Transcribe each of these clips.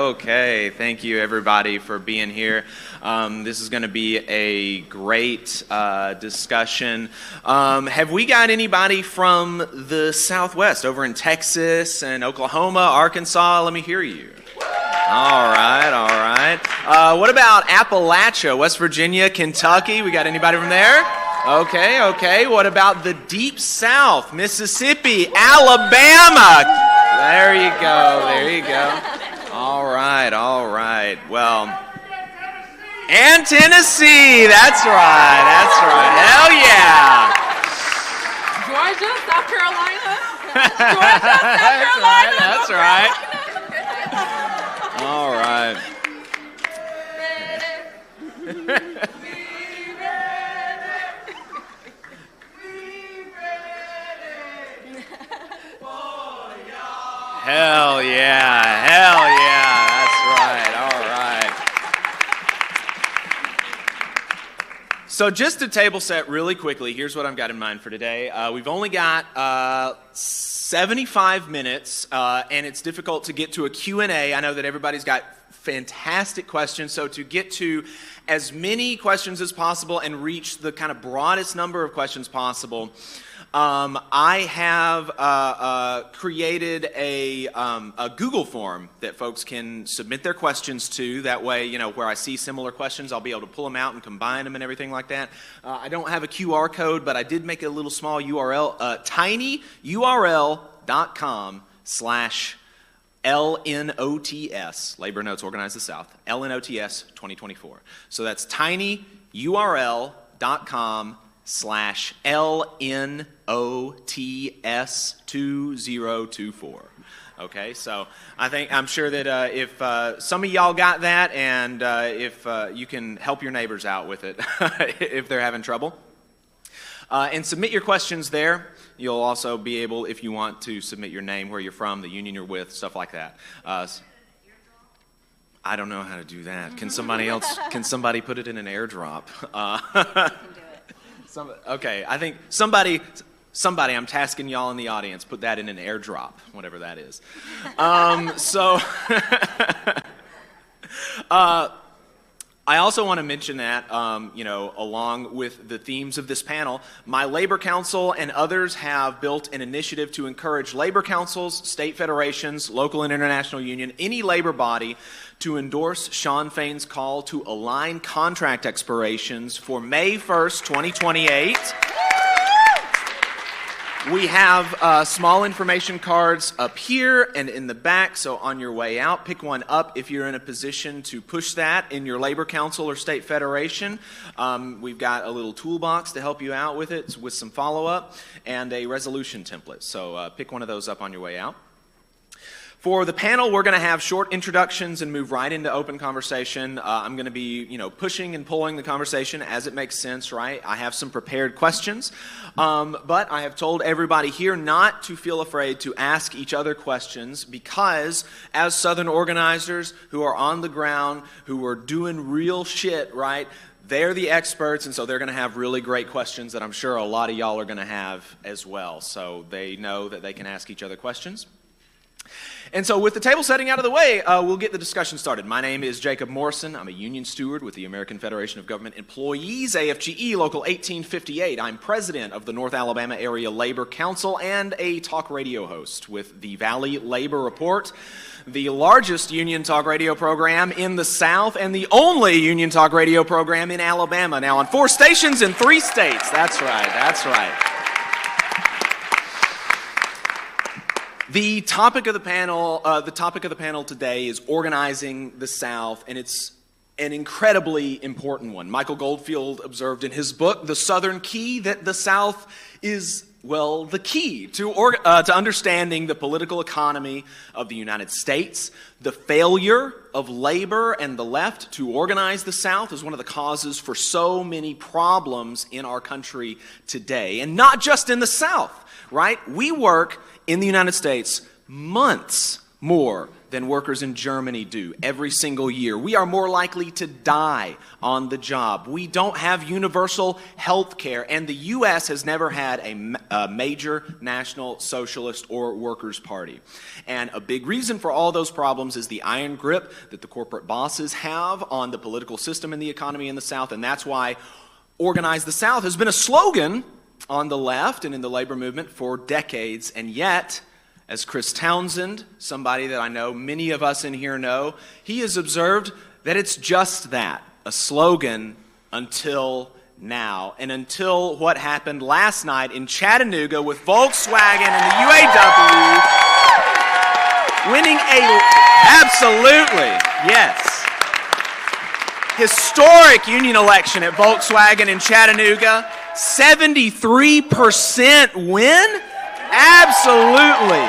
Okay. Thank you, everybody, for being here. This is going to be a great discussion. Have we got anybody from the Southwest, over in Texas and Oklahoma, Arkansas? Let me hear you. All right. What about Appalachia, West Virginia, Kentucky? We got anybody from there? Okay. What about the Deep South, Mississippi, Alabama? There you go. All right. Well, and Tennessee. That's right. Hell yeah. Georgia, South Carolina. That's right. All right. Hell yeah. Hell yeah. That's right. All right. So just to table set really quickly, here's what I've got in mind for today. We've only got 75 minutes, and it's difficult to get to a Q&A. I know that everybody's got fantastic questions, so to get to as many questions as possible and reach the kind of broadest number of questions possible, I have created a Google form that folks can submit their questions to. That way, you know, where I see similar questions, I'll be able to pull them out and combine them and everything like that. I don't have a QR code, but I did make a little small URL, tinyurl.com/LNOTS, Labor Notes Organize the South, LNOTS 2024. So that's tinyurl.com/LNOTS 2024. Okay, so I'm sure that if some of y'all got that, and if you can help your neighbors out with it if they're having trouble. And submit your questions there. You'll also be able, if you want, to submit your name, where you're from, the union you're with, stuff like that. I don't know how to do that. Can somebody put it in an airdrop? Okay, I think somebody, I'm tasking y'all in the audience, put that in an airdrop, whatever that is. I also want to mention that, along with the themes of this panel, my labor council and others have built an initiative to encourage labor councils, state federations, local and international union, any labor body to endorse Shawn Fain's call to align contract expirations for May 1st, 2028. We have small information cards up here and in the back, so on your way out, pick one up if you're in a position to push that in your labor council or state federation. We've got a little toolbox to help you out with it, with some follow-up, and a resolution template. So pick one of those up on your way out. For the panel, we're going to have short introductions and move right into open conversation. I'm going to be, pushing and pulling the conversation as it makes sense, right? I have some prepared questions, but I have told everybody here not to feel afraid to ask each other questions, because as Southern organizers who are on the ground, who are doing real shit, right? They're the experts, and so they're going to have really great questions that I'm sure a lot of y'all are going to have as well. So they know that they can ask each other questions. And so with the table setting out of the way, we'll get the discussion started. My name is Jacob Morrison. I'm a union steward with the American Federation of Government Employees, AFGE, Local 1858. I'm president of the North Alabama Area Labor Council and a talk radio host with the Valley Labor Report, the largest union talk radio program in the South and the only union talk radio program in Alabama. Now on 4 stations in 3 states. That's right, that's right. The topic of the panel today is organizing the South, and it's an incredibly important one. Michael Goldfield observed in his book, The Southern Key, that the South is, well, the key to understanding the political economy of the United States. The failure of labor and the left to organize the South is one of the causes for so many problems in our country today, and not just in the South, right? We work in the United States months more than workers in Germany do every single year. We are more likely to die on the job. We don't have universal health care, and the U.S. has never had a major national socialist or workers' party. And a big reason for all those problems is the iron grip that the corporate bosses have on the political system and the economy in the South, and that's why Organize the South has been a slogan on the left and in the labor movement for decades, and yet, as Chris Townsend, somebody that I know many of us in here know, he has observed that it's just that, a slogan until now, and until what happened last night in Chattanooga with Volkswagen and the UAW winning absolutely, yes, historic union election at Volkswagen in Chattanooga. 73% win? Absolutely.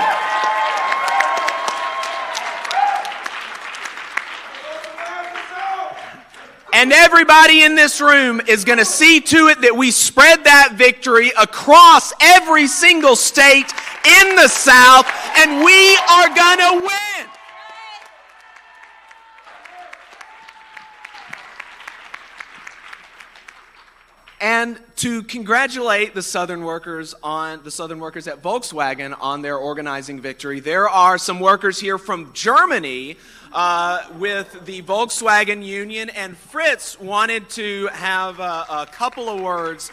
And everybody in this room is going to see to it that we spread that victory across every single state in the South, and we are going And to congratulate the Southern workers at Volkswagen on their organizing victory, there are some workers here from Germany with the Volkswagen Union, and Fritz wanted to have a couple of words.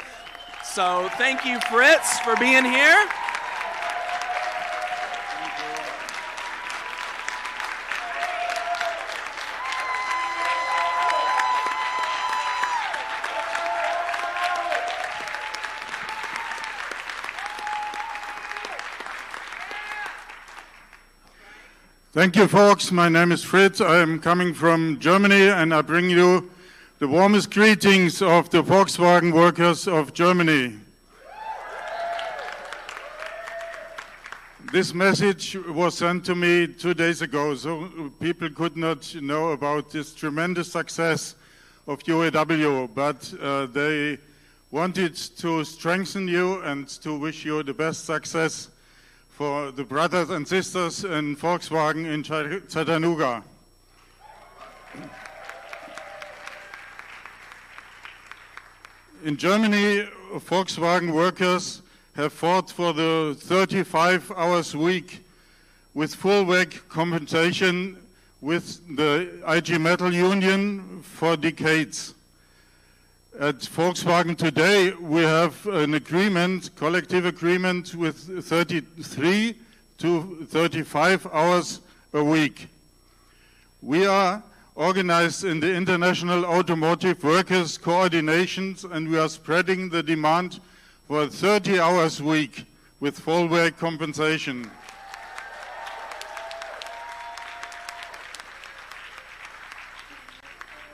So thank you, Fritz, for being here. Thank you, folks. My name is Fritz. I am coming from Germany, and I bring you the warmest greetings of the Volkswagen workers of Germany. This message was sent to me 2 days ago, so people could not know about this tremendous success of UAW, but they wanted to strengthen you and to wish you the best success for the brothers and sisters in Volkswagen in Chattanooga. In Germany, Volkswagen workers have fought for the 35 hours week with full wage compensation with the IG Metall Union for decades. At Volkswagen today, we have an agreement, collective agreement with 33 to 35 hours a week. We are organized in the International Automotive Workers Coordinations, and we are spreading the demand for a 30 hours week with full wage compensation.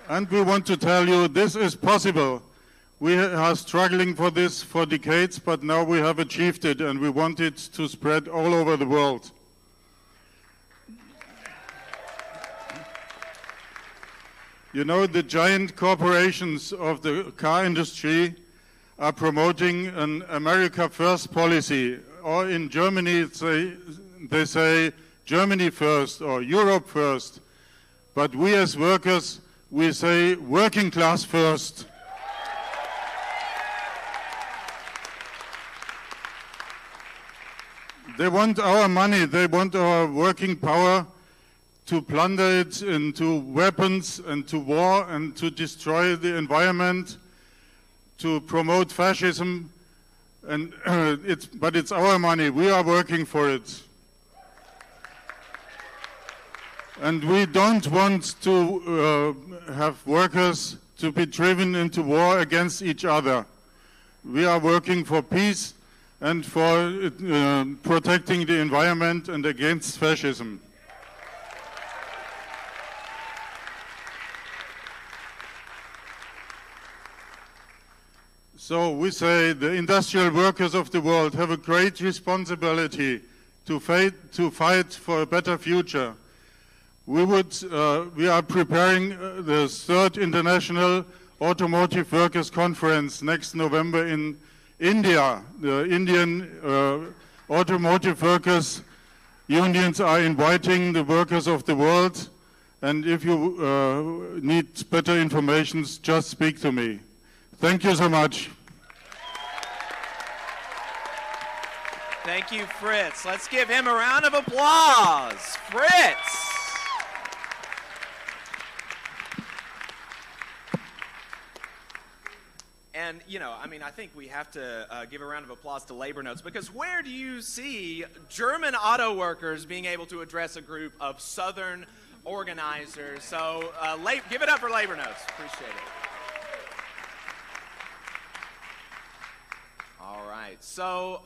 And we want to tell you this is possible. We are struggling for this for decades, but now we have achieved it, and we want it to spread all over the world. You know, the giant corporations of the car industry are promoting an America First policy, or in Germany they say Germany first or Europe first, but we as workers, we say working class first. They want our money, they want our working power to plunder it into weapons and to war and to destroy the environment, to promote fascism, and but it's our money, we are working for it. And we don't want to have workers to be driven into war against each other. We are working for peace and for protecting the environment and against fascism. So we say the industrial workers of the world have a great responsibility to fight for a better future. We are preparing the 3rd International Automotive Workers Conference next November in India. The Indian automotive workers unions are inviting the workers of the world, and if you need better information, just speak to me. Thank you so much. Thank you, Fritz. Let's give him a round of applause. Fritz! And, you know, I mean, I think we have to give a round of applause to Labor Notes, because where do you see German auto workers being able to address a group of Southern organizers? So give it up for Labor Notes. Appreciate it. All right. So,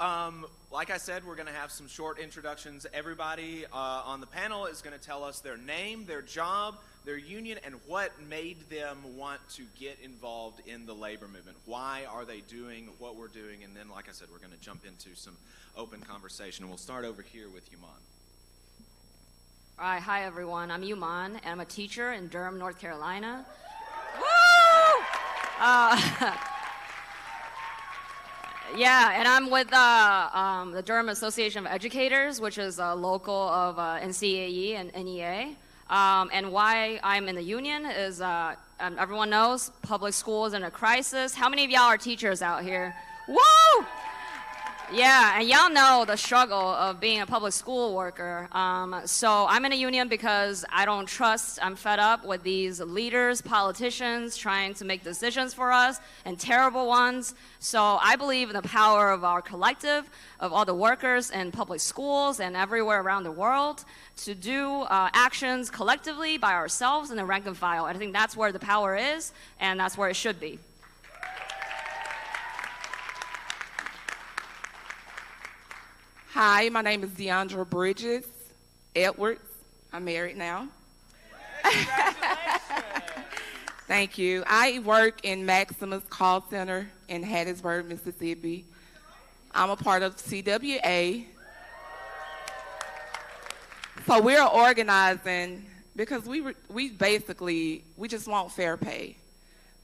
like I said, we're going to have some short introductions. Everybody on the panel is going to tell us their name, their job, their union, and what made them want to get involved in the labor movement. Why are they doing what we're doing? And then, like I said, we're going to jump into some open conversation. And we'll start over here with Yuman. All right, hi everyone. I'm Yuman, and I'm a teacher in Durham, North Carolina. Woo! Yeah, and I'm with the Durham Association of Educators, which is a local of NCAE and NEA. And why I'm in the union is everyone knows public school is in a crisis. How many of y'all are teachers out here? Woo! Yeah, and y'all know the struggle of being a public school worker. So I'm in a union because I don't trust, I'm fed up with these leaders, politicians trying to make decisions for us, and terrible ones. So I believe in the power of our collective, of all the workers in public schools and everywhere around the world, to do actions collectively by ourselves in the rank and file. I think that's where the power is, and that's where it should be. Hi, my name is Deandra Bridges Edwards. I'm married now. Thank you. I work in Maximus Call Center in Hattiesburg, Mississippi. I'm a part of CWA. So we're organizing because we basically just want fair pay.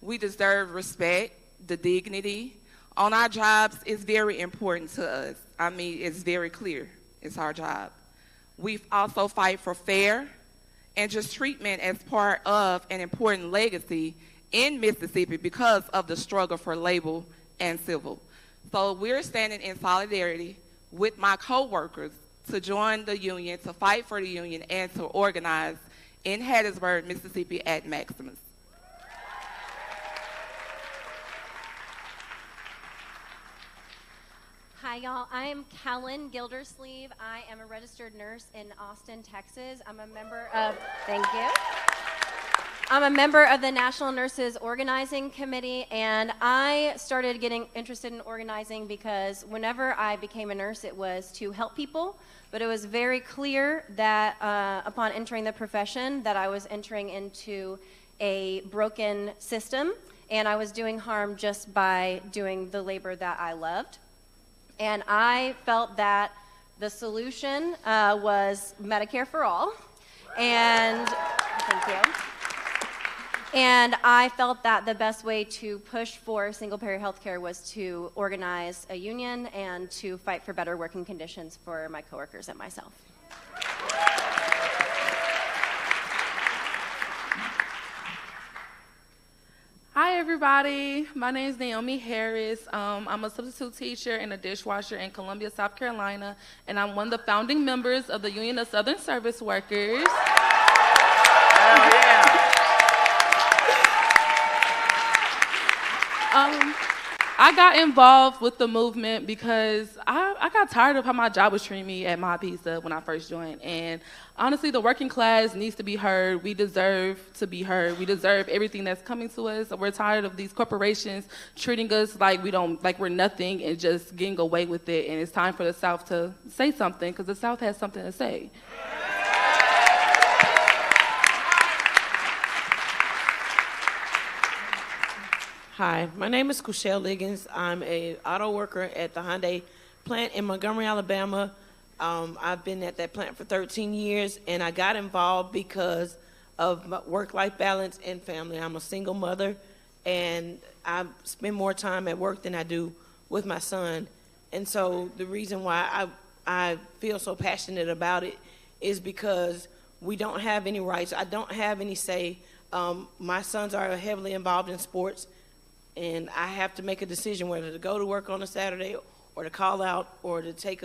We deserve respect, the dignity. On our jobs, it's very important to us. I mean, it's very clear. It's our job. We also fight for fair and just treatment as part of an important legacy in Mississippi because of the struggle for labor and civil. So we're standing in solidarity with my coworkers to join the union, to fight for the union, and to organize in Hattiesburg, Mississippi at Maximus. Hi, y'all. I am Kellen Gildersleeve. I am a registered nurse in Austin, Texas. I'm a member of, thank you. I'm a member of the National Nurses Organizing Committee, and I started getting interested in organizing because whenever I became a nurse, it was to help people, but it was very clear that upon entering the profession that I was entering into a broken system, and I was doing harm just by doing the labor that I loved. And I felt that the solution was Medicare for all, and thank you. And I felt that the best way to push for single-payer health care was to organize a union and to fight for better working conditions for my coworkers and myself. Hi, everybody. My name is Naomi Harris. I'm a substitute teacher and a dishwasher in Columbia, South Carolina, and I'm one of the founding members of the Union of Southern Service Workers. Hell yeah. I got involved with the movement because I got tired of how my job was treating me at My Pizza when I first joined. And honestly, the working class needs to be heard. We deserve to be heard. We deserve everything that's coming to us. We're tired of these corporations treating us like we're nothing and just getting away with it. And it's time for the South to say something because the South has something to say. Hi, my name is Cushelle Liggins. I'm an auto worker at the Hyundai plant in Montgomery, Alabama. I've been at that plant for 13 years, and I got involved because of my work-life balance and family. I'm a single mother, and I spend more time at work than I do with my son. And so the reason why I feel so passionate about it is because we don't have any rights. I don't have any say. My sons are heavily involved in sports, and I have to make a decision whether to go to work on a Saturday or to call out or to take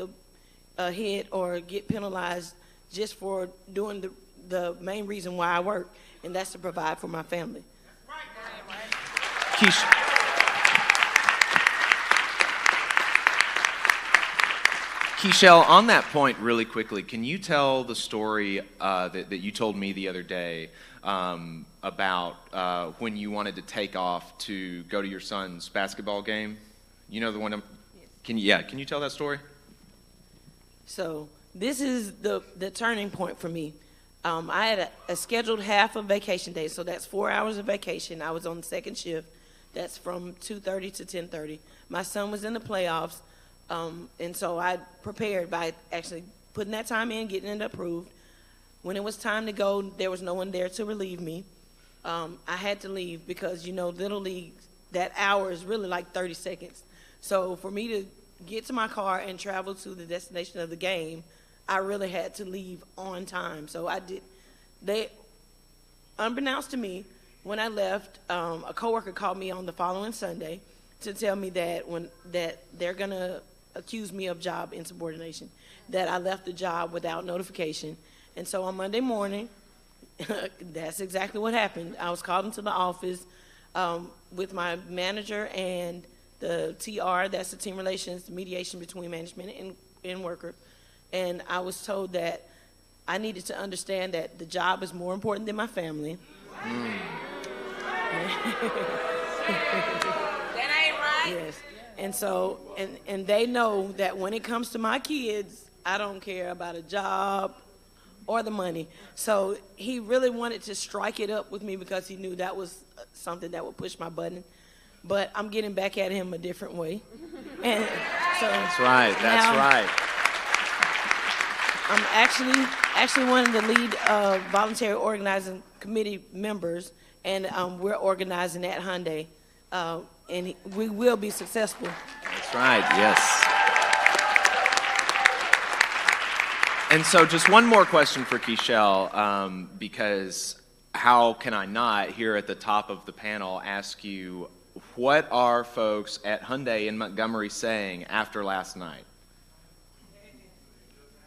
a hit or get penalized just for doing the main reason why I work, and that's to provide for my family. Keishel, on that point really quickly, can you tell the story that you told me the other day about when you wanted to take off to go to your son's basketball game? You know the one? Can you tell that story? So this is the turning point for me. I had a scheduled half of vacation days, so that's 4 hours of vacation. I was on the second shift. That's from 2:30 to 10:30. My son was in the playoffs, and so I prepared by actually putting that time in, getting it approved. When it was time to go, there was no one there to relieve me. I had to leave because, Little League, that hour is really like 30 seconds. So for me to get to my car and travel to the destination of the game, I really had to leave on time. So I did. Unbeknownst to me, when I left, a coworker called me on the following Sunday to tell me that they're gonna accuse me of job insubordination, that I left the job without notification. And so on Monday morning, that's exactly what happened. I was called into the office with my manager and the TR, that's the team relations, mediation between management and worker. And I was told that I needed to understand that the job is more important than my family. That ain't right. Yes. And so, and they know that when it comes to my kids, I don't care about a job or the money. So he really wanted to strike it up with me because he knew that was something that would push my button. But I'm getting back at him a different way. And so That's right. I'm actually one of the lead voluntary organizing committee members, and we're organizing at Hyundai, and we will be successful. That's right, yes. And so just one more question for Keishel, because how can I not, here at the top of the panel, ask you, what are folks at Hyundai in Montgomery saying after last night?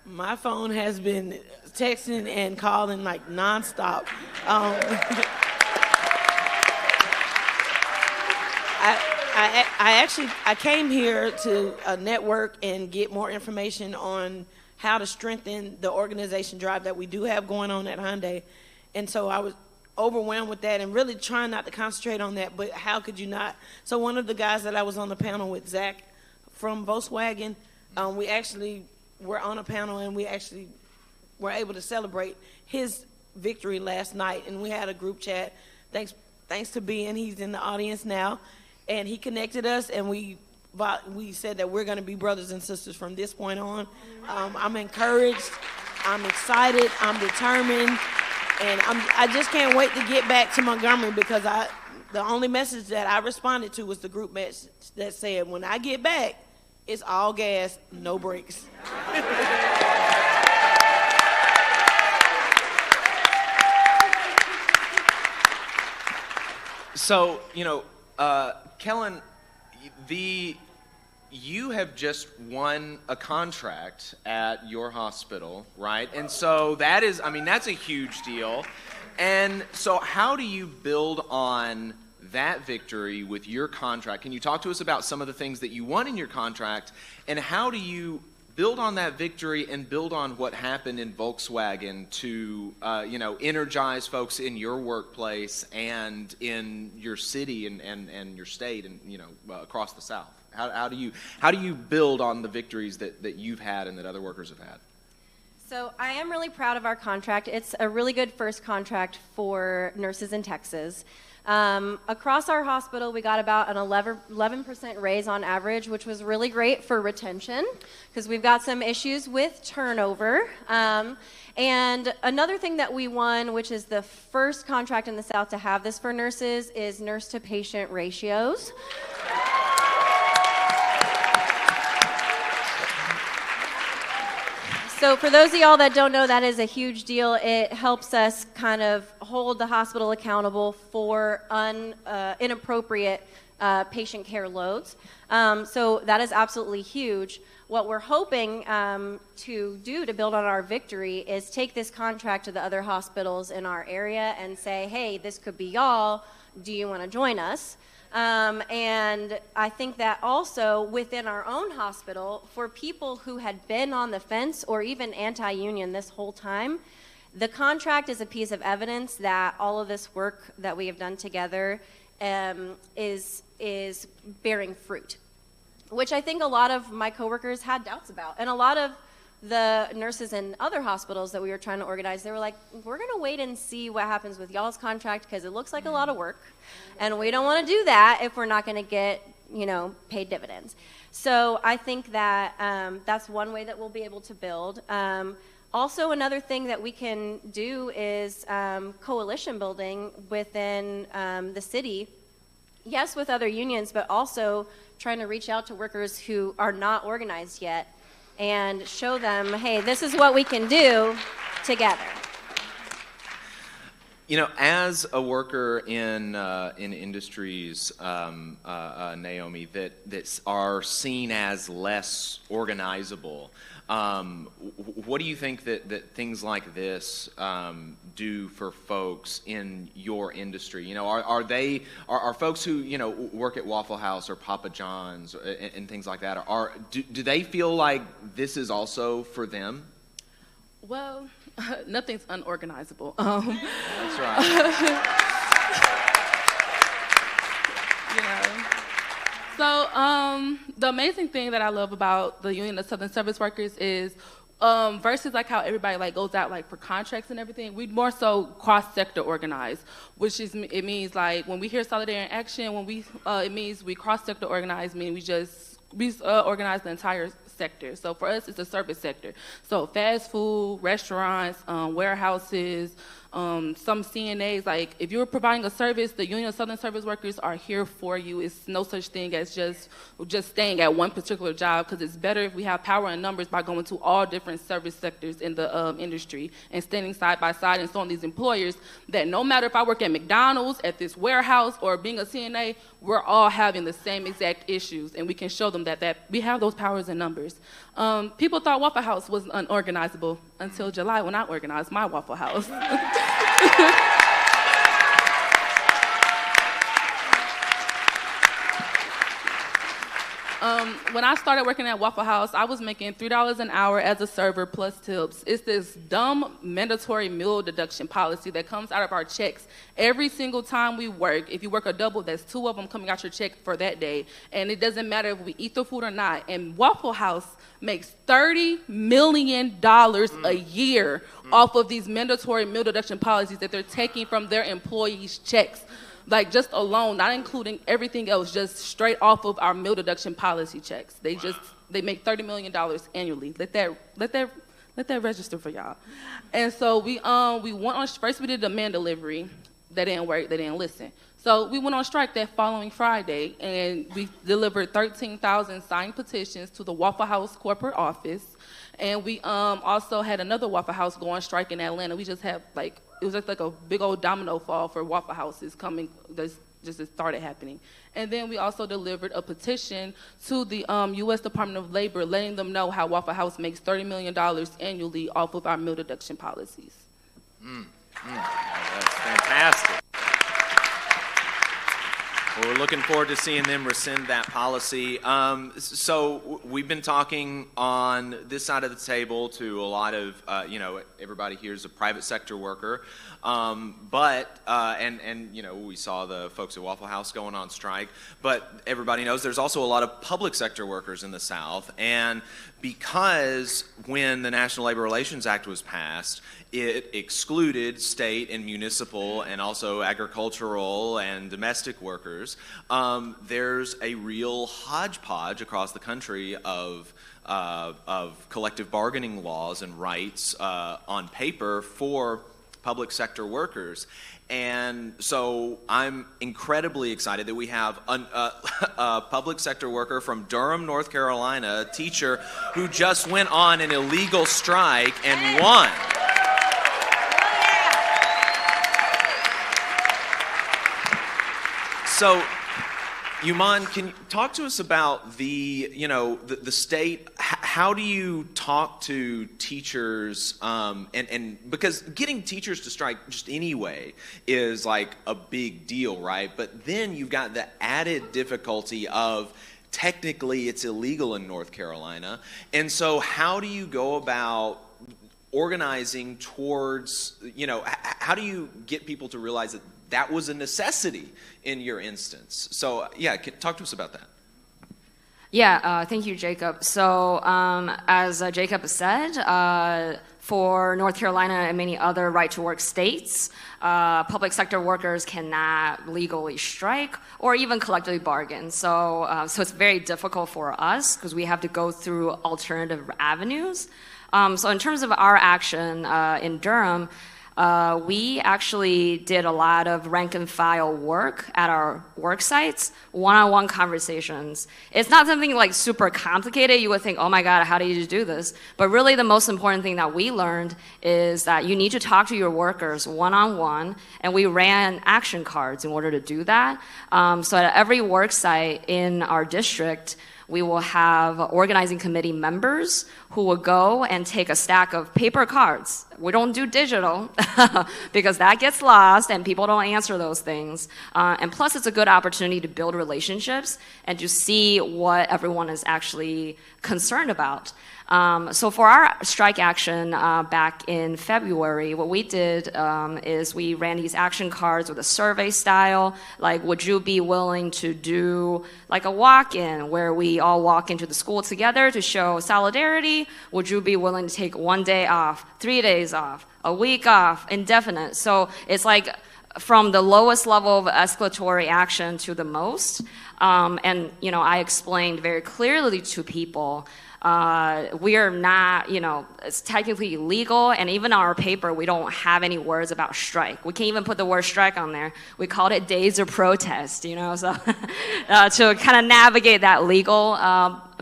My phone has been texting and calling like nonstop. I came here to network and get more information on how to strengthen the organization drive that we do have going on at Hyundai. And so I was overwhelmed with that and really trying not to concentrate on that, but how could you not? So one of the guys that I was on the panel with, Zach from Volkswagen, we actually were on a panel and we actually were able to celebrate his victory last night, and we had a group chat. Thanks to Ben, he's in the audience now, and he connected us, and we said that we're going to be brothers and sisters from this point on. I'm encouraged, I'm excited, I'm determined, and I just can't wait to get back to Montgomery, because the only message that I responded to was the group message that said, when I get back, it's all gas, no brakes. So, Kellen, you have just won a contract at your hospital, right? And so that's a huge deal. And so how do you build on that victory with your contract? Can you talk to us about some of the things that you won in your contract, and how do you build on that victory and build on what happened in Volkswagen to energize folks in your workplace and in your city and your state and across the South? How do you build on the victories that you've had and that other workers have had? So I am really proud of our contract. It's a really good first contract for nurses in Texas. Across our hospital, we got about an 11% raise on average, which was really great for retention, because we've got some issues with turnover. And another thing that we won, which is the first contract in the South to have this for nurses, is nurse-to-patient ratios. So for those of y'all that don't know, that is a huge deal. It helps us kind of hold the hospital accountable for inappropriate patient care loads. So that is absolutely huge. What we're hoping to do to build on our victory is take this contract to the other hospitals in our area and say, hey, this could be y'all. Do you want to join us? And I think that also within our own hospital, for people who had been on the fence or even anti-union this whole time, the contract is a piece of evidence that all of this work that we have done together is bearing fruit, which I think a lot of my coworkers had doubts about. And a lot of the nurses in other hospitals that we were trying to organize, they were like, we're going to wait and see what happens with y'all's contract, because it looks like a lot of work, and we don't want to do that if we're not going to get, paid dividends. So I think that that's one way that we'll be able to build. Also, another thing that we can do is coalition building within the city. Yes, with other unions, but also trying to reach out to workers who are not organized yet and show them, hey, this is what we can do together. You know, as a worker in industries, Naomi, that are seen as less organizable, what do you think that things like this do for folks in your industry? You know, are folks who, you know, work at Waffle House or Papa John's and things like that, do they feel like this is also for them? Well, nothing's unorganizable. That's right. You know. So the amazing thing that I love about the Union of Southern Service Workers is versus like how everybody like goes out like for contracts and everything, we more so cross-sector organize, which is, it means like when we hear solidarity in action, when we it means we cross-sector organize, meaning we organize the entire sector. So for us, it's the service sector. So fast food, restaurants, warehouses, some CNAs. Like if you're providing a service, the Union of Southern Service Workers are here for you. It's no such thing as just staying at one particular job, because it's better if we have power in numbers by going to all different service sectors in the industry and standing side by side and showing these employers that no matter if I work at McDonald's, at this warehouse, or being a CNA, we're all having the same exact issues, and we can show them that we have those powers in numbers. People thought Waffle House was unorganizable until July when I organized my Waffle House. When I started working at Waffle House, I was making $3 an hour as a server plus tips. It's this dumb mandatory meal deduction policy that comes out of our checks every single time we work. If you work a double, that's 2 of them coming out your check for that day. And it doesn't matter if we eat the food or not. And Waffle House makes $30 million a year off of these mandatory meal deduction policies that they're taking from their employees' checks. Like just alone, not including everything else, just straight off of our meal deduction policy checks. They make $30 million annually. Let that register for y'all. And so we went on, first we did demand delivery. That didn't work, they didn't listen. So we went on strike that following Friday, and we delivered 13,000 signed petitions to the Waffle House corporate office. And we also had another Waffle House go on strike in Atlanta. We just had it was just like a big old domino fall for Waffle Houses coming, just started happening. And then we also delivered a petition to the U.S. Department of Labor, letting them know how Waffle House makes $30 million annually off of our meal deduction policies. That's fantastic. Well, we're looking forward to seeing them rescind that policy. So we've been talking on this side of the table to a lot of, everybody here is a private sector worker. But we saw the folks at Waffle House going on strike. But everybody knows there's also a lot of public sector workers in the South. And because when the National Labor Relations Act was passed, it excluded state and municipal and also agricultural and domestic workers, there's a real hodgepodge across the country of collective bargaining laws and rights on paper for public sector workers. And so I'm incredibly excited that we have a public sector worker from Durham, North Carolina, a teacher who just went on an illegal strike and won. So, Yuman, can you talk to us about the state? How do you talk to teachers? And because getting teachers to strike just anyway is like a big deal, right? But then you've got the added difficulty of technically it's illegal in North Carolina. And so how do you go about organizing towards, how do you get people to realize that was a necessity in your instance? So, talk to us about that. Yeah, thank you, Jacob. So, as Jacob said, for North Carolina and many other right-to-work states, public sector workers cannot legally strike or even collectively bargain. So it's very difficult for us because we have to go through alternative avenues. So in terms of our action in Durham, we actually did a lot of rank and file work at our work sites, one-on-one conversations. It's not something like super complicated. You would think, oh my God, how do you do this? But really the most important thing that we learned is that you need to talk to your workers one-on-one, and we ran action cards in order to do that. So at every work site in our district, we will have organizing committee members who will go and take a stack of paper cards. We don't do digital because that gets lost and people don't answer those things. And plus, it's a good opportunity to build relationships and to see what everyone is actually concerned about. So for our strike action back in February, what we did is we ran these action cards with a survey style, like would you be willing to do like a walk-in where we all walk into the school together to show solidarity? Would you be willing to take 1 day off, 3 days off, a week off, indefinite? So it's like from the lowest level of escalatory action to the most. And you know, I explained very clearly to people we are not, you know, it's technically illegal, and even on our paper, we don't have any words about strike. We can't even put the word strike on there. We called it days of protest, you know, so to kind of navigate that legal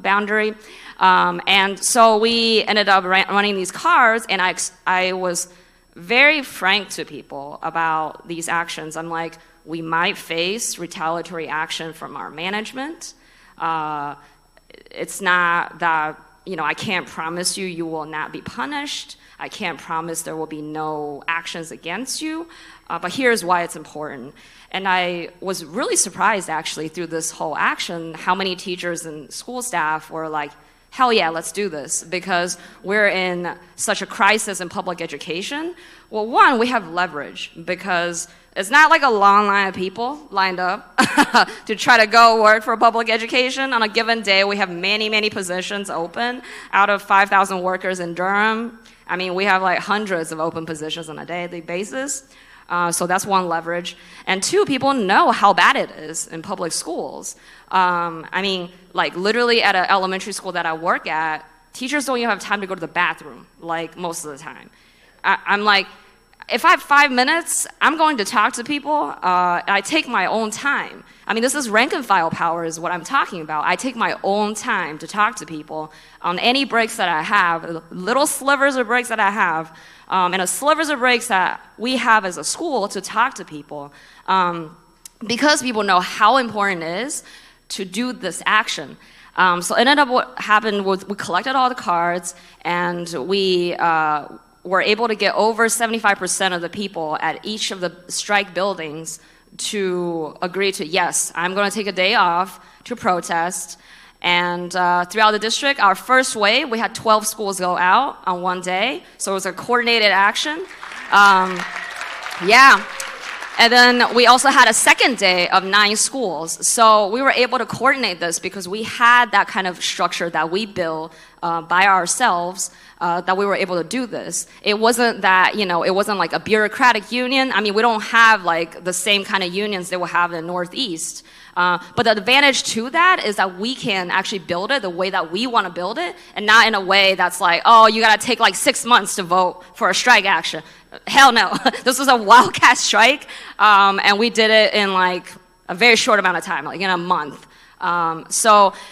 boundary. And so we ended up running these cards, and I was very frank to people about these actions. I'm like, we might face retaliatory action from our management. It's not that, you know, I can't promise you you will not be punished. I can't promise there will be no actions against you. But here's why it's important. And I was really surprised, actually, through this whole action, how many teachers and school staff were like, hell yeah, let's do this, because we're in such a crisis in public education. Well, one, we have leverage, because it's not like a long line of people lined up to try to go work for public education. On a given day, we have many, many positions open. Out of 5,000 workers in Durham, I mean, we have like hundreds of open positions on a daily basis. So that's one leverage. And two, people know how bad it is in public schools. I mean, like literally at an elementary school that I work at, teachers don't even have time to go to the bathroom, like most of the time. I'm like, if I have 5 minutes, I'm going to talk to people. I take my own time. I mean, this is rank and file power is what I'm talking about. I take my own time to talk to people on any breaks that I have, little slivers of breaks that I have, and a slivers of breaks that we have as a school to talk to people, because people know how important it is to do this action. So it ended up what happened was we collected all the cards, and we were able to get over 75% of the people at each of the strike buildings to agree to, yes, I'm going to take a day off to protest. And throughout the district, our first wave, we had 12 schools go out on one day. So it was a coordinated action. Yeah. And then we also had a second day of 9 schools. So we were able to coordinate this because we had that kind of structure that we built by ourselves, that we were able to do this. It wasn't that, you know, it wasn't like a bureaucratic union. I mean, we don't have like the same kind of unions they will have in the Northeast. But the advantage to that is that we can actually build it the way that we want to build it, and not in a way that's like, oh, you got to take like 6 months to vote for a strike action. Hell no. This was a wildcat strike, and we did it in like a very short amount of time, like in a month. And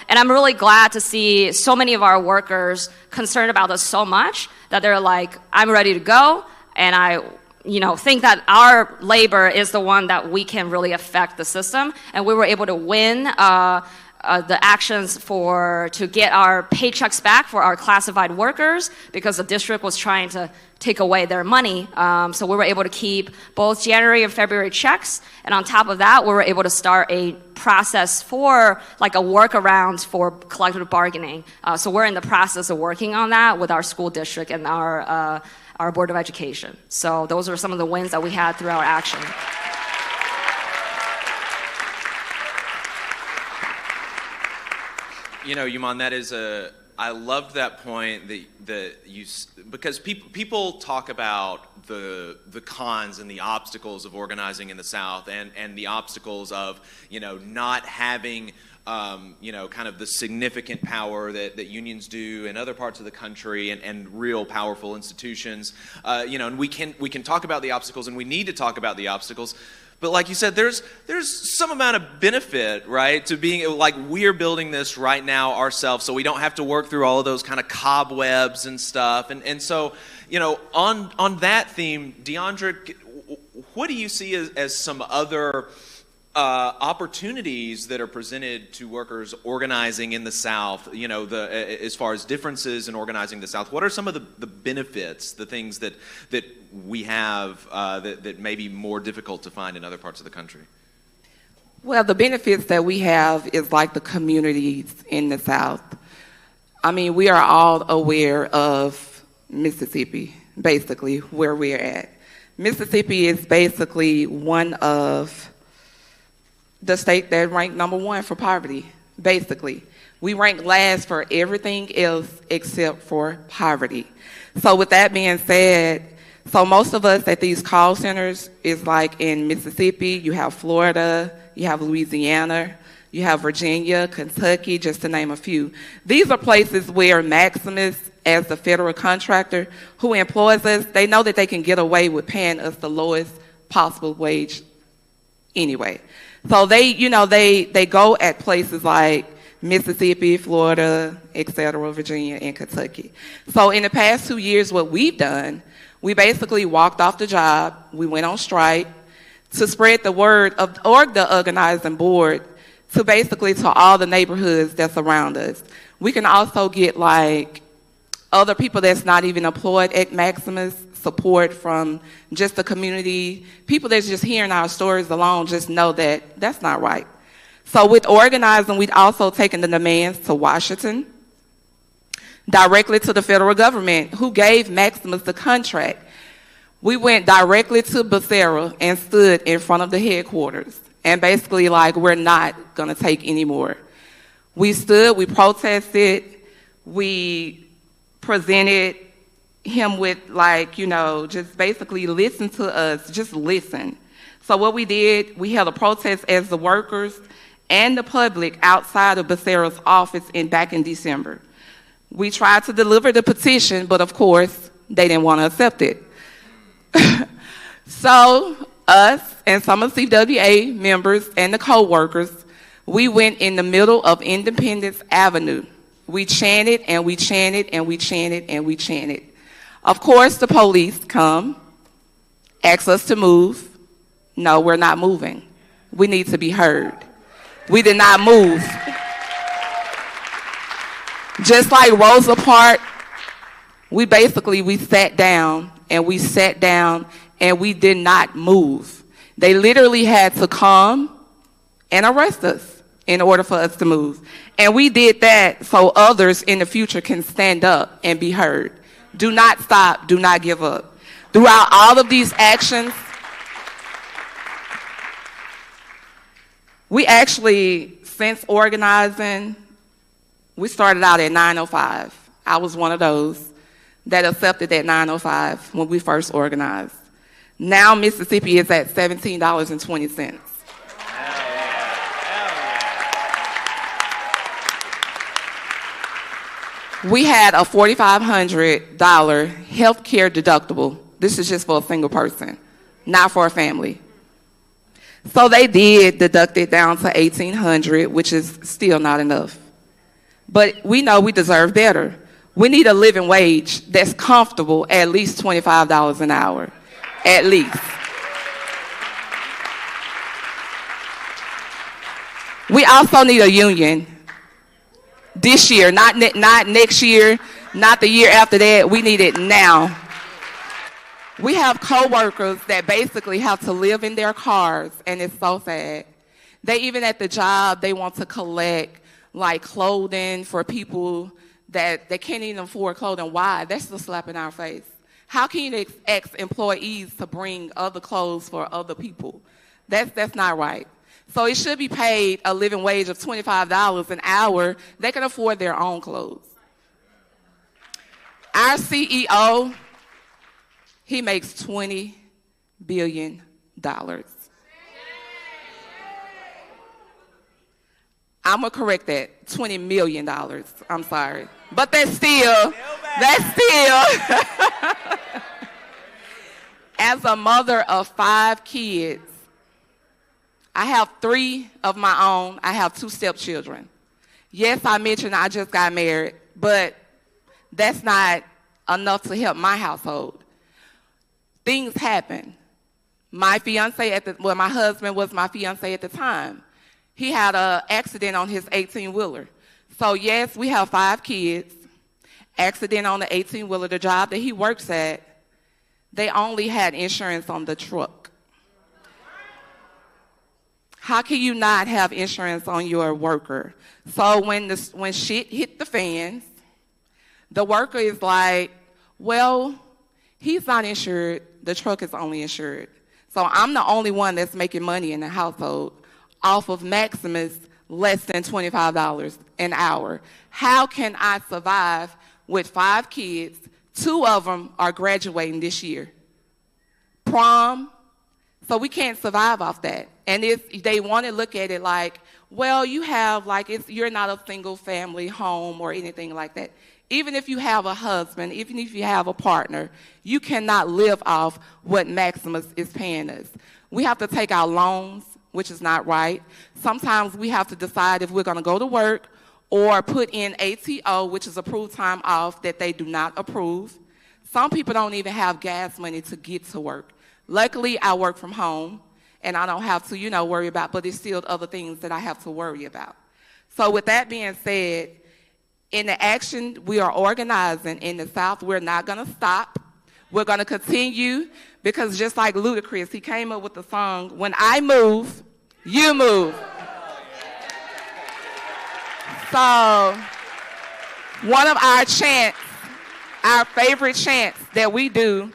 I'm really glad to see so many of our workers concerned about this so much that they're like, I'm ready to go, and I think that our labor is the one that we can really affect the system. And we were able to win the actions to get our paychecks back for our classified workers because the district was trying to take away their money. So we were able to keep both January and February checks. And on top of that, we were able to start a process for like a workaround for collective bargaining. So we're in the process of working on that with our school district and our Board of Education. So those are some of the wins that we had throughout action. You know, Yuman, I loved that point because people talk about the cons and the obstacles of organizing in the South and the obstacles of, not having kind of the significant power that unions do in other parts of the country and real powerful institutions. And we can talk about the obstacles, and we need to talk about the obstacles. But like you said, there's some amount of benefit, right, to being like we're building this right now ourselves, so we don't have to work through all of those kind of cobwebs and stuff. And so, on that theme, DeAndre, what do you see as some other opportunities that are presented to workers organizing in the South, as far as differences in organizing the South? What are some of the benefits, the things that we have that may be more difficult to find in other parts of the country? Well, the benefits that we have is like the communities in the South. I mean, we are all aware of Mississippi, basically, where we're at. Mississippi is basically one of the state that ranked #1 for poverty, basically. We rank last for everything else except for poverty. So with that being said, so most of us at these call centers is like in Mississippi, you have Florida, you have Louisiana, you have Virginia, Kentucky, just to name a few. These are places where Maximus, as the federal contractor who employs us, they know that they can get away with paying us the lowest possible wage anyway. So they go at places like Mississippi, Florida, etc., Virginia, and Kentucky. So in the past 2 years, what we've done, we basically walked off the job. We went on strike to spread the word of the organizing board to all the neighborhoods that surround us. We can also get like other people that's not even employed at Maximus, support from just the community. People that's just hearing our stories alone just know that that's not right. So with organizing, we've also taken the demands to Washington, directly to the federal government, who gave Maximus the contract. We went directly to Becerra and stood in front of the headquarters and basically like, we're not gonna take any more. We stood, we protested, we presented him with just basically listen to us, just listen. So what we did, we held a protest as the workers and the public outside of Becerra's office back in December. We tried to deliver the petition, but of course, they didn't want to accept it. So us and some of CWA members and the co-workers, we went in the middle of Independence Avenue. We chanted and we chanted and we chanted and we chanted. Of course, the police come, ask us to move. No, we're not moving. We need to be heard. We did not move. Just like Rosa Parks, we sat down and we sat down and we did not move. They literally had to come and arrest us in order for us to move. And we did that so others in the future can stand up and be heard. Do not stop, do not give up. Throughout all of these actions, we actually, since organizing, we started out at 9:05. I was one of those that accepted that 9:05 when we first organized. Now Mississippi is at $17.20. We had a $4,500 health care deductible. This is just for a single person, not for a family. So they did deduct it down to $1,800, which is still not enough. But we know we deserve better. We need a living wage that's comfortable, at least $25 an hour, at least. We also need a union. This year, not next year, not the year after that. We need it now. We have co-workers that basically have to live in their cars, and it's so sad. They even at the job, they want to collect like clothing for people that they can't even afford clothing. Why? That's a slap in our face. How can you ex employees to bring other clothes for other people? That's not right. So it should be paid a living wage of $25 an hour. They can afford their own clothes. Our CEO, he makes $20 billion. I'm going to correct that. $20 million. I'm sorry. But that's still. As a mother of 5 kids, I have 3 of my own. I have 2 stepchildren. Yes, I mentioned I just got married, but that's not enough to help my household. Things happen. My husband was my fiance at the time. He had an accident on his 18-wheeler. So yes, we have 5 kids. Accident on the 18-wheeler. The job that he works at, they only had insurance on the truck. How can you not have insurance on your worker? So when shit hit the fans, the worker is like, well, he's not insured. The truck is only insured. So I'm the only one that's making money in the household off of Maximus less than $25 an hour. How can I survive with 5 kids? 2 of them are graduating this year. Prom. So we can't survive off that. And they want to look at it like, well, you're not a single family home or anything like that. Even if you have a husband, even if you have a partner, you cannot live off what Maximus is paying us. We have to take out loans, which is not right. Sometimes we have to decide if we're going to go to work or put in ATO, which is approved time off that they do not approve. Some people don't even have gas money to get to work. Luckily, I work from home, and I don't have to, worry about, but there's still other things that I have to worry about. So with that being said, in the action we are organizing in the South, we're not going to stop. We're going to continue because just like Ludacris, he came up with the song, when I move, you move. So one of our chants, our favorite chants that we do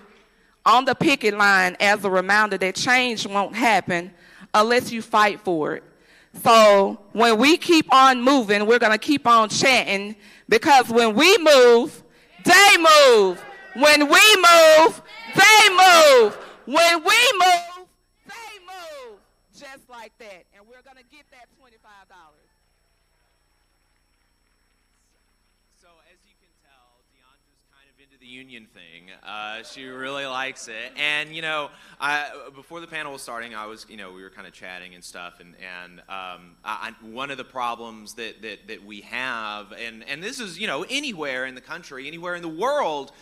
on the picket line as a reminder that change won't happen unless you fight for it. So when we keep on moving, we're going to keep on chanting because when we move, they move. When we move, they move. When we move, they move. Just like that. And we're going to get that $25. So as you can tell, Deandra's kind of into the union thing. She really likes it. And, before the panel was starting, I was, we were kind of chatting and stuff. And one of the problems that we have, and this is, anywhere in the country, anywhere in the world,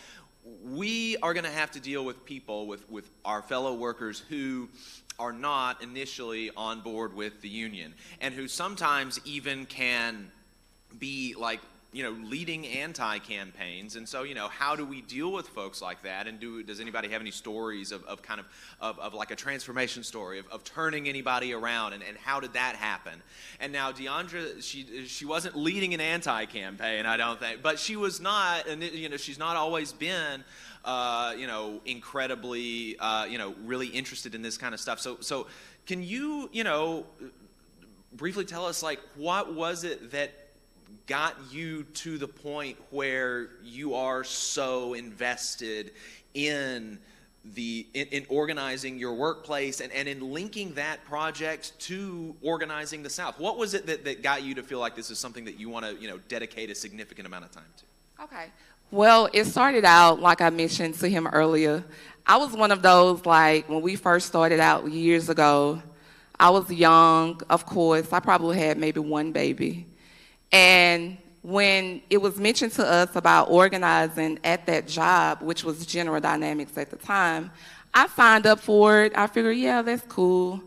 we are going to have to deal with people, with our fellow workers who are not initially on board with the union and who sometimes even can be like, leading anti-campaigns. And so, how do we deal with folks like that? And does anybody have any stories of like a transformation story of turning anybody around and how did that happen? And now Deandra, she wasn't leading an anti-campaign, I don't think, but she was not, and she's not always been, incredibly, really interested in this kind of stuff. So can you, briefly tell us, like, what was it that got you to the point where you are so invested in organizing your workplace and in linking that project to organizing the South? What was it that got you to feel like this is something that you want to, dedicate a significant amount of time to? Okay. Well, it started out, like I mentioned to him earlier, I was one of those, like, when we first started out years ago, I was young, of course. I probably had maybe 1 baby. And when it was mentioned to us about organizing at that job, which was General Dynamics at the time, I signed up for it. I figured, yeah, that's cool.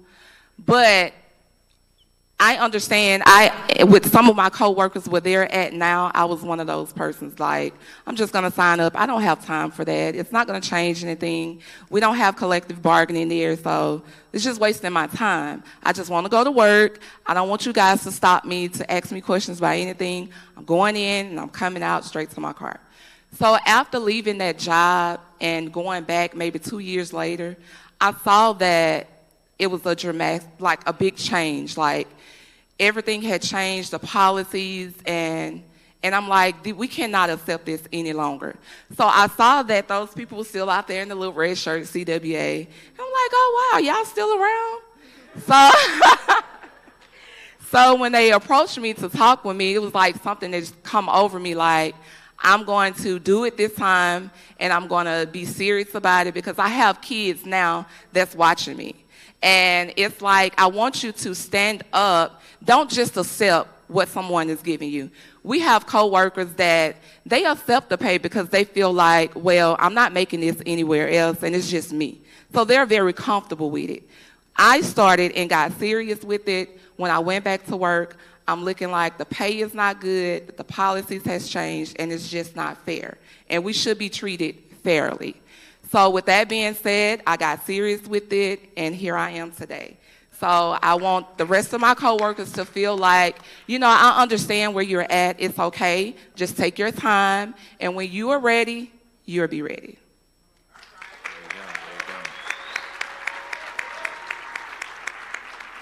But I understand, with some of my coworkers where they're at now, I was one of those persons like, I'm just going to sign up. I don't have time for that. It's not going to change anything. We don't have collective bargaining there, so it's just wasting my time. I just want to go to work. I don't want you guys to stop me to ask me questions about anything. I'm going in and I'm coming out straight to my car. So after leaving that job and going back maybe 2 years later, I saw that it was a dramatic, like a big change. Like everything had changed, the policies, and I'm like, we cannot accept this any longer. So I saw that those people were still out there in the little red shirt, CWA. I'm like, oh wow, y'all still around? So when they approached me to talk with me, it was like something that just come over me, like, I'm going to do it this time, and I'm going to be serious about it because I have kids now that's watching me. And it's like, I want you to stand up. Don't just accept what someone is giving you. We have coworkers that they accept the pay because they feel like, well, I'm not making this anywhere else, and it's just me. So they're very comfortable with it. I started and got serious with it when I went back to work. I'm looking like the pay is not good, the policies has changed, and it's just not fair. And we should be treated fairly. So with that being said, I got serious with it, and here I am today. So I want the rest of my coworkers to feel like, you know, I understand where you're at. It's okay. Just take your time, and when you are ready, you'll be ready.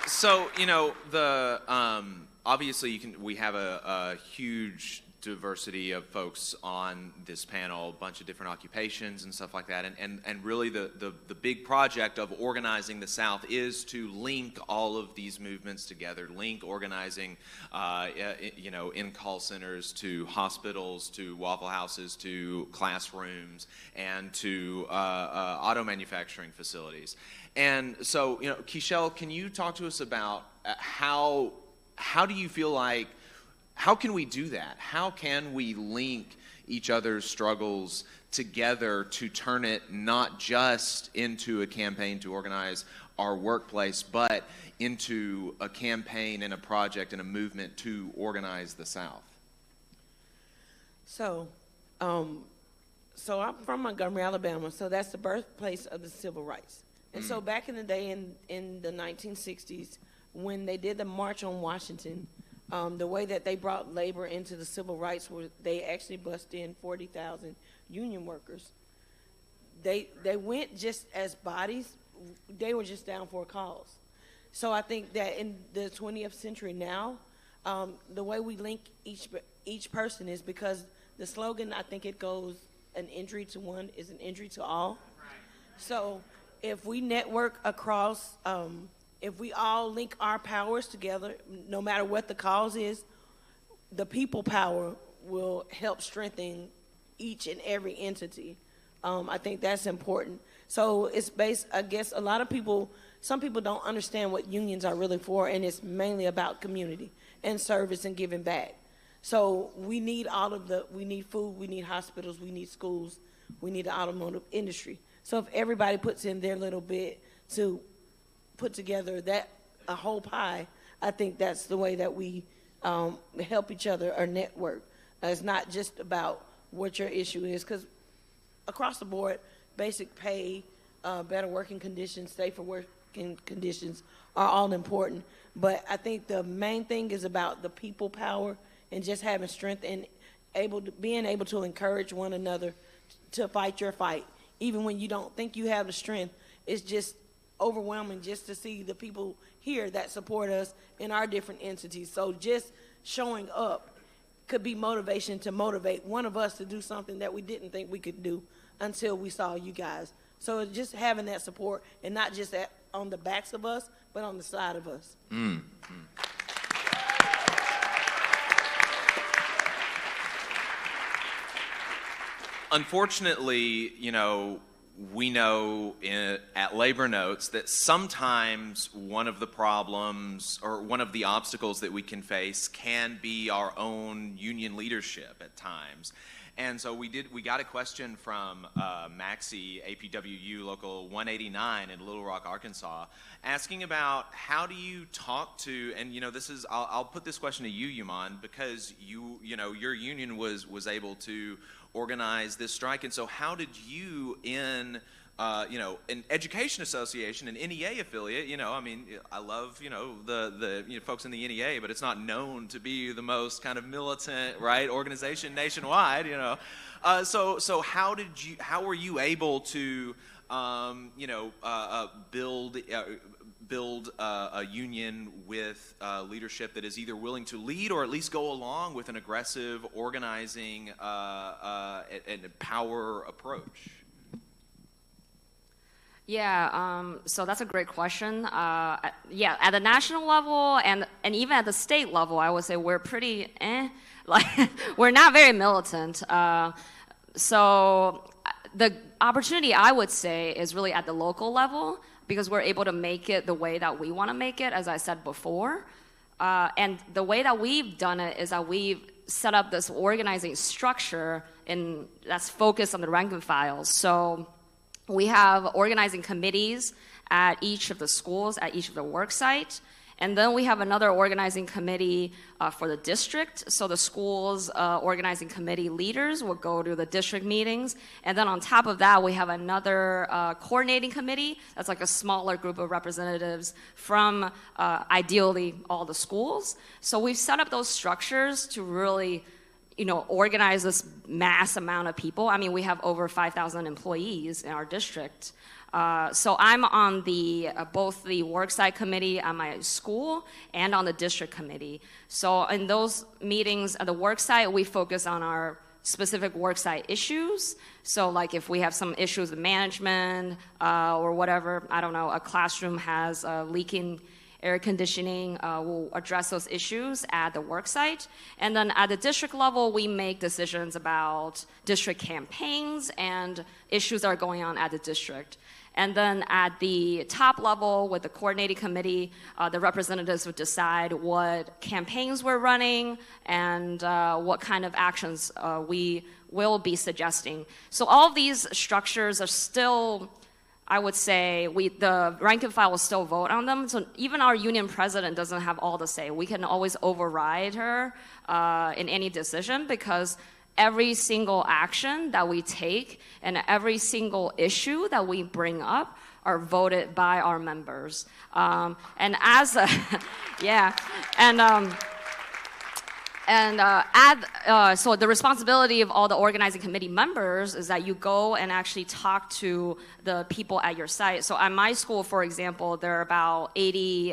So, you know, obviously we have a huge diversity of folks on this panel, a bunch of different occupations and stuff like that, and really the big project of organizing the South is to link all of these movements together, link organizing, you know, in call centers to hospitals, to Waffle Houses, to classrooms, and to auto manufacturing facilities. And so, you know, Kishelle, can you talk to us about how do you feel like, how can we do that? How can we link each other's struggles together to turn it not just into a campaign to organize our workplace, but into a campaign and a project and a movement to organize the South? So I'm from Montgomery, Alabama, so that's the birthplace of the civil rights. And so back in the day in the 1960s, when they did the March on Washington, the way that they brought labor into the civil rights was they actually busted in 40,000 union workers. They went just as bodies. They were just down for a cause. So I think that in the 20th century now, the way we link each person is because the slogan, I think it goes, an injury to one is an injury to all. So if we network across, if we all link our powers together, no matter what the cause is, the people power will help strengthen each and every entity. I think that's important. So it's based, I guess, some people don't understand what unions are really for, and it's mainly about community and service and giving back. So we need we need food, we need hospitals, we need schools, we need the automotive industry. So if everybody puts in their little bit to put together a whole pie, I think that's the way that we help each other or network. It's not just about what your issue is, because across the board, basic pay, better working conditions, safer working conditions are all important. But I think the main thing is about the people power and just having strength and being able to encourage one another to fight your fight. Even when you don't think you have the strength, it's just overwhelming just to see the people here that support us in our different entities. So just showing up could be motivation to motivate one of us to do something that we didn't think we could do until we saw you guys. So just having that support, and not just on the backs of us, but on the side of us. Unfortunately, you know, we know at Labor Notes that sometimes one of the problems or one of the obstacles that we can face can be our own union leadership at times. And so we got a question from Maxie, APWU Local 189 in Little Rock, Arkansas, asking about how do you talk to, and you know, this is, I'll put this question to you, Yuman, because you know, your union was able to organize this strike, and so how did you in you know, an education association, an NEA affiliate, you know, I mean, I love, you know, the you know, folks in the NEA, but it's not known to be the most kind of militant, right, organization nationwide, you know. So how were you able to, you know, build a union with leadership that is either willing to lead or at least go along with an aggressive organizing and power approach? So that's a great question. Yeah, at the national level and even at the state level, I would say we're pretty like we're not very militant. So the opportunity I would say is really at the local level because we're able to make it the way that we want to make it, as I said before. And the way that we've done it is that we've set up this organizing structure that's focused on the rank and files. So we have organizing committees at each of the schools, at each of the work sites. And then we have another organizing committee for the district. So the school's organizing committee leaders will go to the district meetings. And then on top of that, we have another coordinating committee. That's like a smaller group of representatives from ideally all the schools. So we've set up those structures to really organize this mass amount of people. I mean, we have over 5,000 employees in our district. So I'm on both the worksite committee at my school and on the district committee. So in those meetings at the worksite, we focus on our specific worksite issues. So like if we have some issues with management or whatever, I don't know, a classroom has leaking air conditioning, we'll address those issues at the worksite. And then at the district level, we make decisions about district campaigns and issues that are going on at the district. And then at the top level with the coordinating committee, the representatives would decide what campaigns we're running and what kind of actions we will be suggesting. So all of these structures are still, I would say, the rank and file will still vote on them. So even our union president doesn't have all the say. We can always override her in any decision because every single action that we take and every single issue that we bring up are voted by our members. So the responsibility of all the organizing committee members is that you go and actually talk to the people at your site. So at my school, for example, there are about 80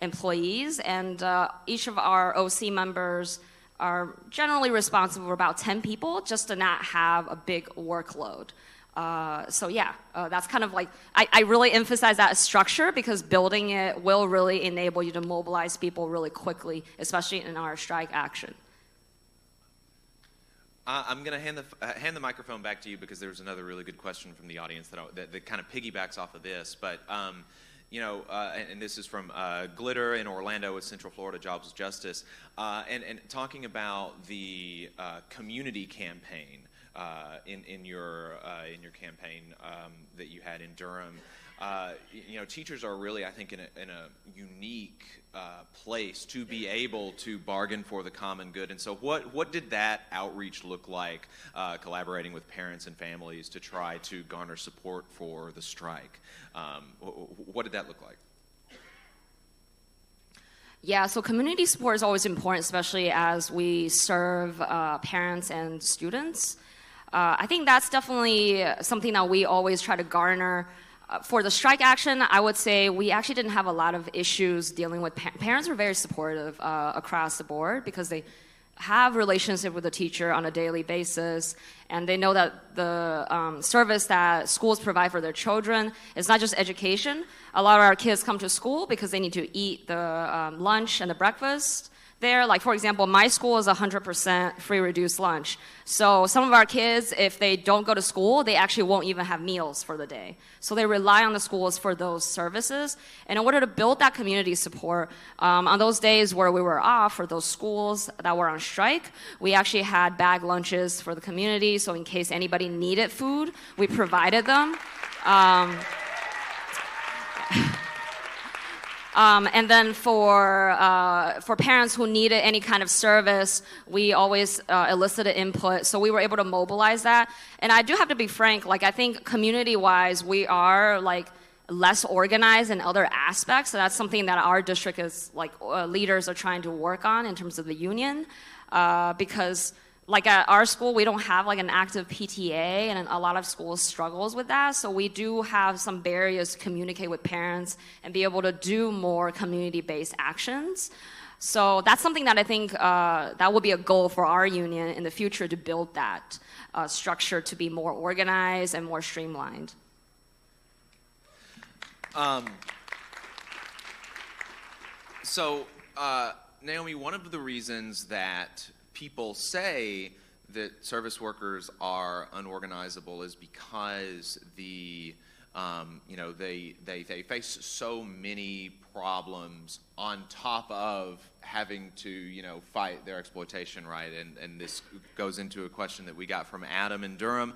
employees, and each of our OC members are generally responsible for about 10 people just to not have a big workload. That's kind of like, I really emphasize that structure because building it will really enable you to mobilize people really quickly, especially in our strike action. I'm going to hand the microphone back to you because there's another really good question from the audience that kind of piggybacks off of this. But and this is from Glitter in Orlando with Central Florida Jobs with Justice, and talking about the community campaign in your campaign that you had in Durham. Teachers are really, I think, in a unique place to be able to bargain for the common good. And so what did that outreach look like, collaborating with parents and families to try to garner support for the strike? What did that look like? Yeah, so community support is always important, especially as we serve parents and students. I think that's definitely something that we always try to garner. For the strike action, I would say we actually didn't have a lot of issues dealing with parents were very supportive across the board because they have relationship with the teacher on a daily basis, and they know that the service that schools provide for their children is not just education. A lot of our kids come to school because they need to eat the lunch and the breakfast there. Like, for example, my school is 100% free reduced lunch. So some of our kids, if they don't go to school, they actually won't even have meals for the day. So they rely on the schools for those services. And in order to build that community support, on those days where we were off, for those schools that were on strike, we actually had bag lunches for the community. So in case anybody needed food, we provided them. And then for parents who needed any kind of service, we always elicited input. So we were able to mobilize that. And I do have to be frank, like I think community-wise, we are like less organized in other aspects. So that's something that our district is like leaders are trying to work on in terms of the union, because like at our school, we don't have like an active PTA, and a lot of schools struggles with that. So we do have some barriers to communicate with parents and be able to do more community-based actions. So that's something that I think that will be a goal for our union in the future, to build that structure to be more organized and more streamlined. Um, Naomi, one of the reasons that people say that service workers are unorganizable is because they face so many problems on top of having to fight their exploitation, right? And this goes into a question that we got from Adam in Durham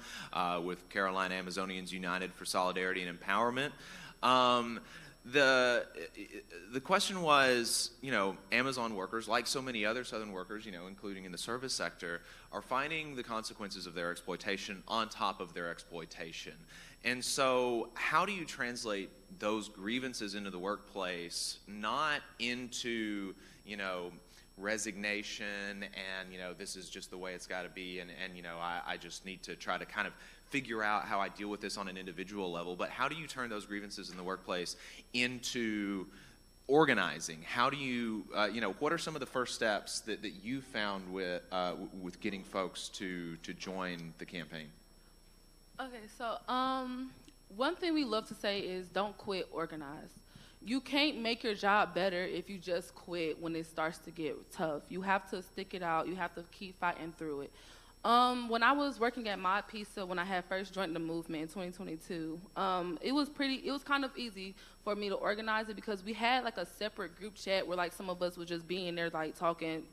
with Carolina Amazonians United for Solidarity and Empowerment. The question was, Amazon workers, like so many other Southern workers, including in the service sector, are finding the consequences of their exploitation on top of their exploitation. And so how do you translate those grievances into the workplace, not into, resignation and, this is just the way it's got to be and I just need to try to kind of figure out how I deal with this on an individual level, but how do you turn those grievances in the workplace into organizing? How do you, what are some of the first steps that you found with getting folks to join the campaign? Okay, so one thing we love to say is don't quit, organize. You can't make your job better if you just quit when it starts to get tough. You have to stick it out. You have to keep fighting through it. When I was working at My Pizza, when I had first joined the movement in 2022, it was kind of easy for me to organize it because we had like a separate group chat where like some of us would just be in there like talking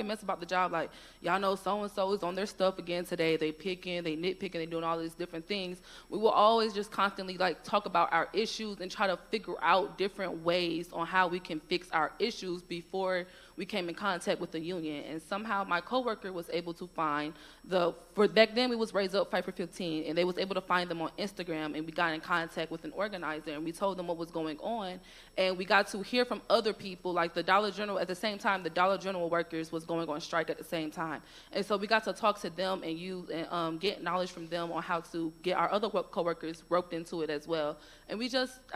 mess about the job, like, y'all know so-and-so is on their stuff again today, they picking, they nitpicking, they doing all these different things. We will always just constantly like talk about our issues and try to figure out different ways on how we can fix our issues before we came in contact with the union. And somehow my coworker was able to find back then we was Raise Up Fight for 15, and they was able to find them on Instagram, and we got in contact with an organizer, and we told them what was going on, and we got to hear from other people, like the Dollar General, at the same time, the Dollar General workers was going on strike at the same time. And so we got to talk to them and get knowledge from them on how to get our other coworkers roped into it as well. And I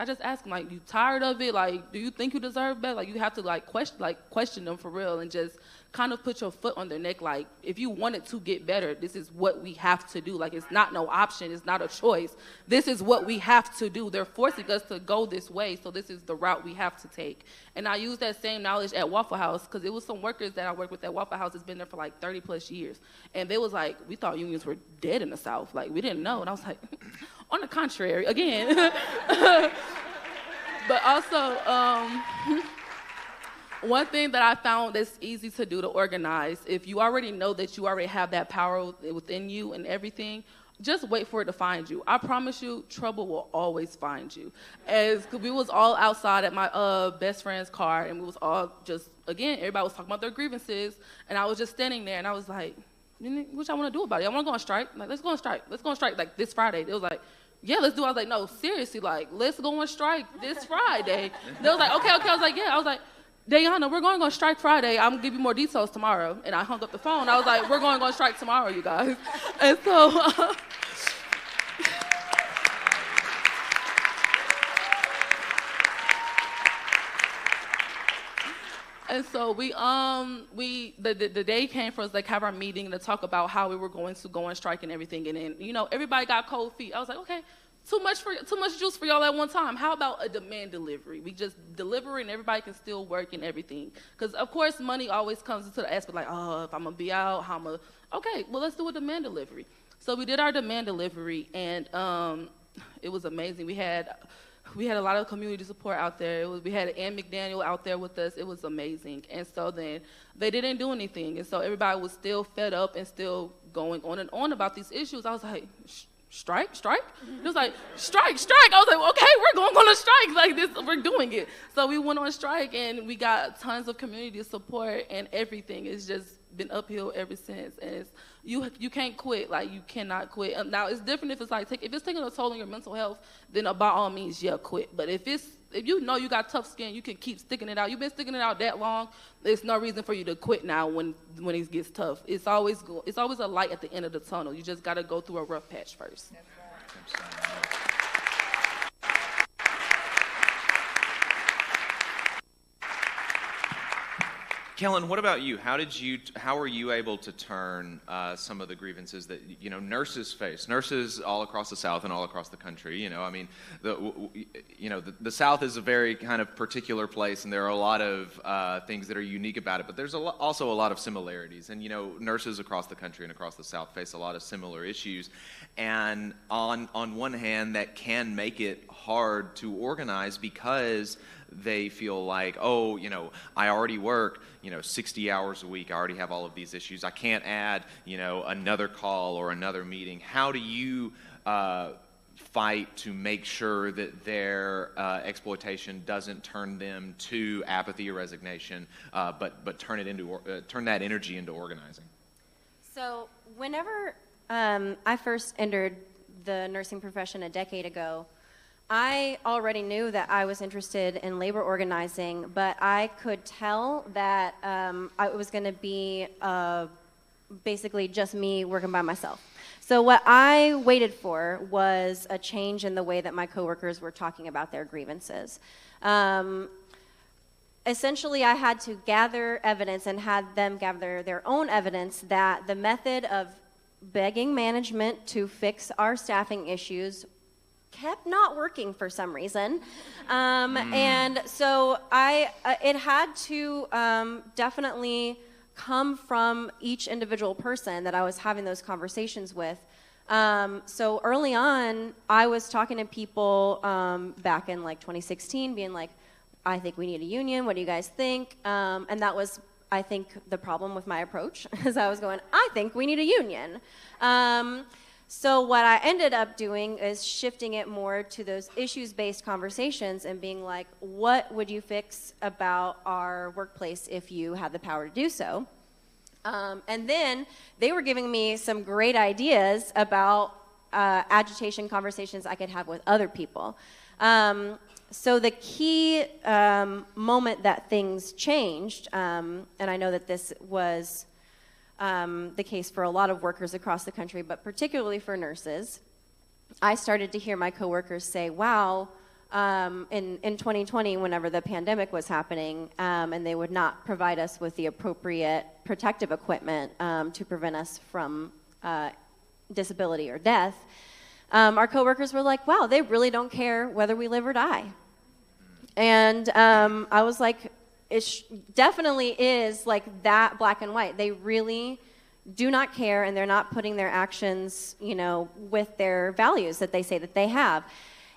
just asked them, like, you tired of it? Like, do you think you deserve better? Like, you have to question them for real and just kind of put your foot on their neck. Like, if you wanted to get better, this is what we have to do. Like, it's not no option. It's not a choice. This is what we have to do. They're forcing us to go this way, so this is the route we have to take. And I use that same knowledge at Waffle House because it was some workers that I worked with at Waffle House that's been there for like 30 plus years. And they was like, we thought unions were dead in the South. Like, we didn't know. And I was like, on the contrary, again. But also, one thing that I found that's easy to do to organize, if you already know that you already have that power within you and everything, just wait for it to find you. I promise you, trouble will always find you. Cause we was all outside at my best friend's car, and we was all just, again, everybody was talking about their grievances, and I was just standing there, and I was like, what y'all want to do about it? I want to go on strike? Like, let's go on strike. Let's go on strike, like, this Friday. It was like, yeah, let's do it. I was like, no, seriously, like, let's go on strike this Friday. They was like, okay. I was like, yeah. I was like, Dayana, we're going on strike Friday. I'm going to give you more details tomorrow. And I hung up the phone. I was like, we're going on strike tomorrow, you guys. And so... And so the day came for us, like, have our meeting to talk about how we were going to go on strike and everything. And then, everybody got cold feet. I was like, okay, too much juice for y'all at one time. How about a demand delivery? We just deliver and everybody can still work and everything. Because, of course, money always comes into the aspect like, oh, if I'm going to be out, how am I? Okay, well, let's do a demand delivery. So we did our demand delivery, and it was amazing. We had a lot of community support out there. We had Ann McDaniel out there with us. It was amazing. And so then they didn't do anything. And so everybody was still fed up and still going on and on about these issues. I was like, strike? It was like, strike. I was like, okay, we're going on a strike. Like this, we're doing it. So we went on strike, and we got tons of community support, and everything. It's just been uphill ever since. And you can't quit. Like, you cannot quit. Now, it's different if it's like, if it's taking a toll on your mental health, then by all means, yeah, quit. But if you know you got tough skin, you can keep sticking it out. You've been sticking it out that long, there's no reason for you to quit now when it gets tough. It's always a light at the end of the tunnel. You just got to go through a rough patch first. That's right. Kellen, what about you? How were you able to turn some of the grievances that nurses face? Nurses all across the South and all across the country. I mean, the South is a very kind of particular place, and there are a lot of things that are unique about it. But there's also a lot of similarities, and nurses across the country and across the South face a lot of similar issues. And on one hand, that can make it hard to organize because they feel like, I already work, 60 hours a week. I already have all of these issues. I can't add, another call or another meeting. How do you fight to make sure that their exploitation doesn't turn them to apathy or resignation, but turn that energy into organizing? So whenever I first entered the nursing profession a decade ago, I already knew that I was interested in labor organizing, but I could tell that it was going to be basically just me working by myself. So what I waited for was a change in the way that my coworkers were talking about their grievances. Essentially, I had to gather evidence and had them gather their own evidence that the method of begging management to fix our staffing issues kept not working for some reason. And so it had to definitely come from each individual person that I was having those conversations with. So early on, I was talking to people back in like 2016, being like, I think we need a union. What do you guys think? And that was, I think, the problem with my approach, is I was going, I think we need a union. So what I ended up doing is shifting it more to those issues-based conversations and being like, what would you fix about our workplace if you had the power to do so? And then they were giving me some great ideas about agitation conversations I could have with other people. So the key moment that things changed, and I know that this was the case for a lot of workers across the country, but particularly for nurses, I started to hear my coworkers say, wow, in 2020, whenever the pandemic was happening, and they would not provide us with the appropriate protective equipment to prevent us from disability or death, our coworkers were like, wow, they really don't care whether we live or die. And I was like, it definitely is like that black and white. They really do not care, and they're not putting their actions, with their values that they say that they have.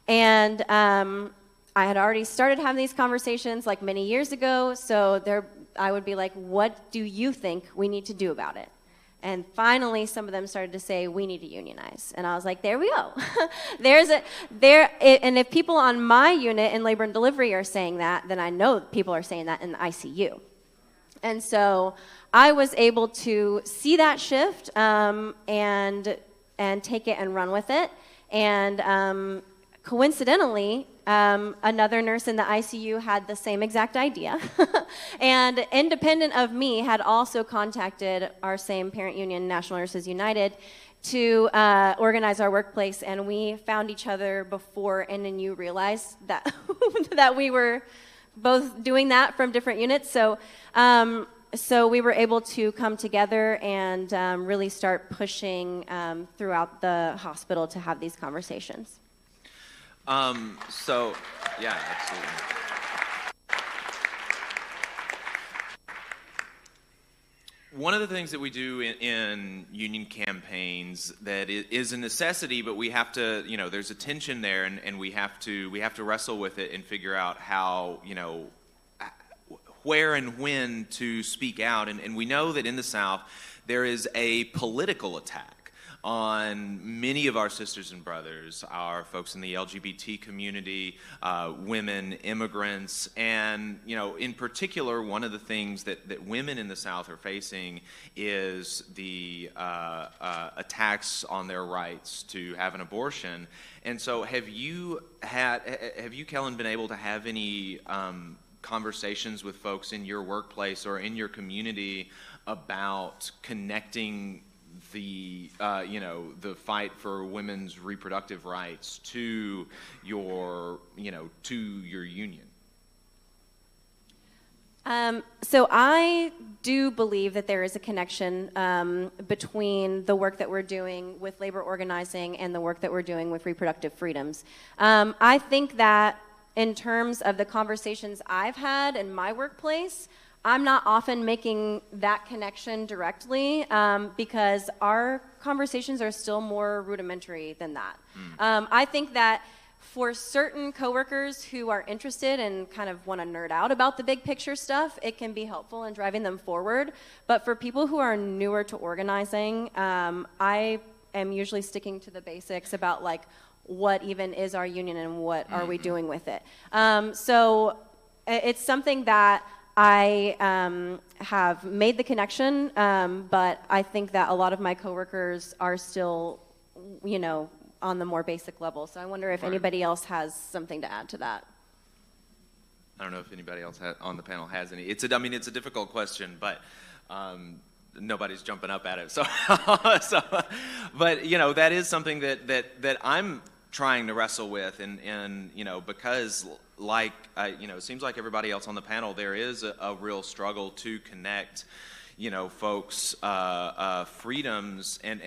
And I had already started having these conversations like many years ago, so I would be like, what do you think we need to do about it? And finally, some of them started to say, we need to unionize. And I was like, there we go. And if people on my unit in labor and delivery are saying that, then I know people are saying that in the ICU. And so I was able to see that shift and take it and run with it. And coincidentally, another nurse in the ICU had the same exact idea. And independent of me, had also contacted our same parent union, National Nurses United, to organize our workplace. And we found each other before NNU realized that, that we were both doing that from different units. So we were able to come together and really start pushing throughout the hospital to have these conversations. Yeah, absolutely. One of the things that we do in union campaigns that is a necessity, but we have to, there's a tension there, and we have to wrestle with it and figure out how, where and when to speak out. And we know that in the South there is a political attack on many of our sisters and brothers, our folks in the LGBT community, women, immigrants, and in particular, one of the things that women in the South are facing is the attacks on their rights to have an abortion. And so, have you, Kellen, been able to have any conversations with folks in your workplace or in your community about connecting the fight for women's reproductive rights to your union? So I do believe that there is a connection between the work that we're doing with labor organizing and the work that we're doing with reproductive freedoms. I think that in terms of the conversations I've had in my workplace, I'm not often making that connection directly because our conversations are still more rudimentary than that. I think that for certain coworkers who are interested and kind of want to nerd out about the big picture stuff, it can be helpful in driving them forward. But for people who are newer to organizing, I am usually sticking to the basics about like what even is our union and what are we doing with it. So it's something that I have made the connection, but I think that a lot of my coworkers are still, you know, on the more basic level. So I wonder if anybody else has something to add to that. I don't know if anybody else on the panel has any. I mean, it's a difficult question, but nobody's jumping up at it. So, but you know, that is something that I'm trying to wrestle with, and you know, because like you know, it seems like everybody else on the panel, there is a real struggle to connect, you know, folks' freedoms and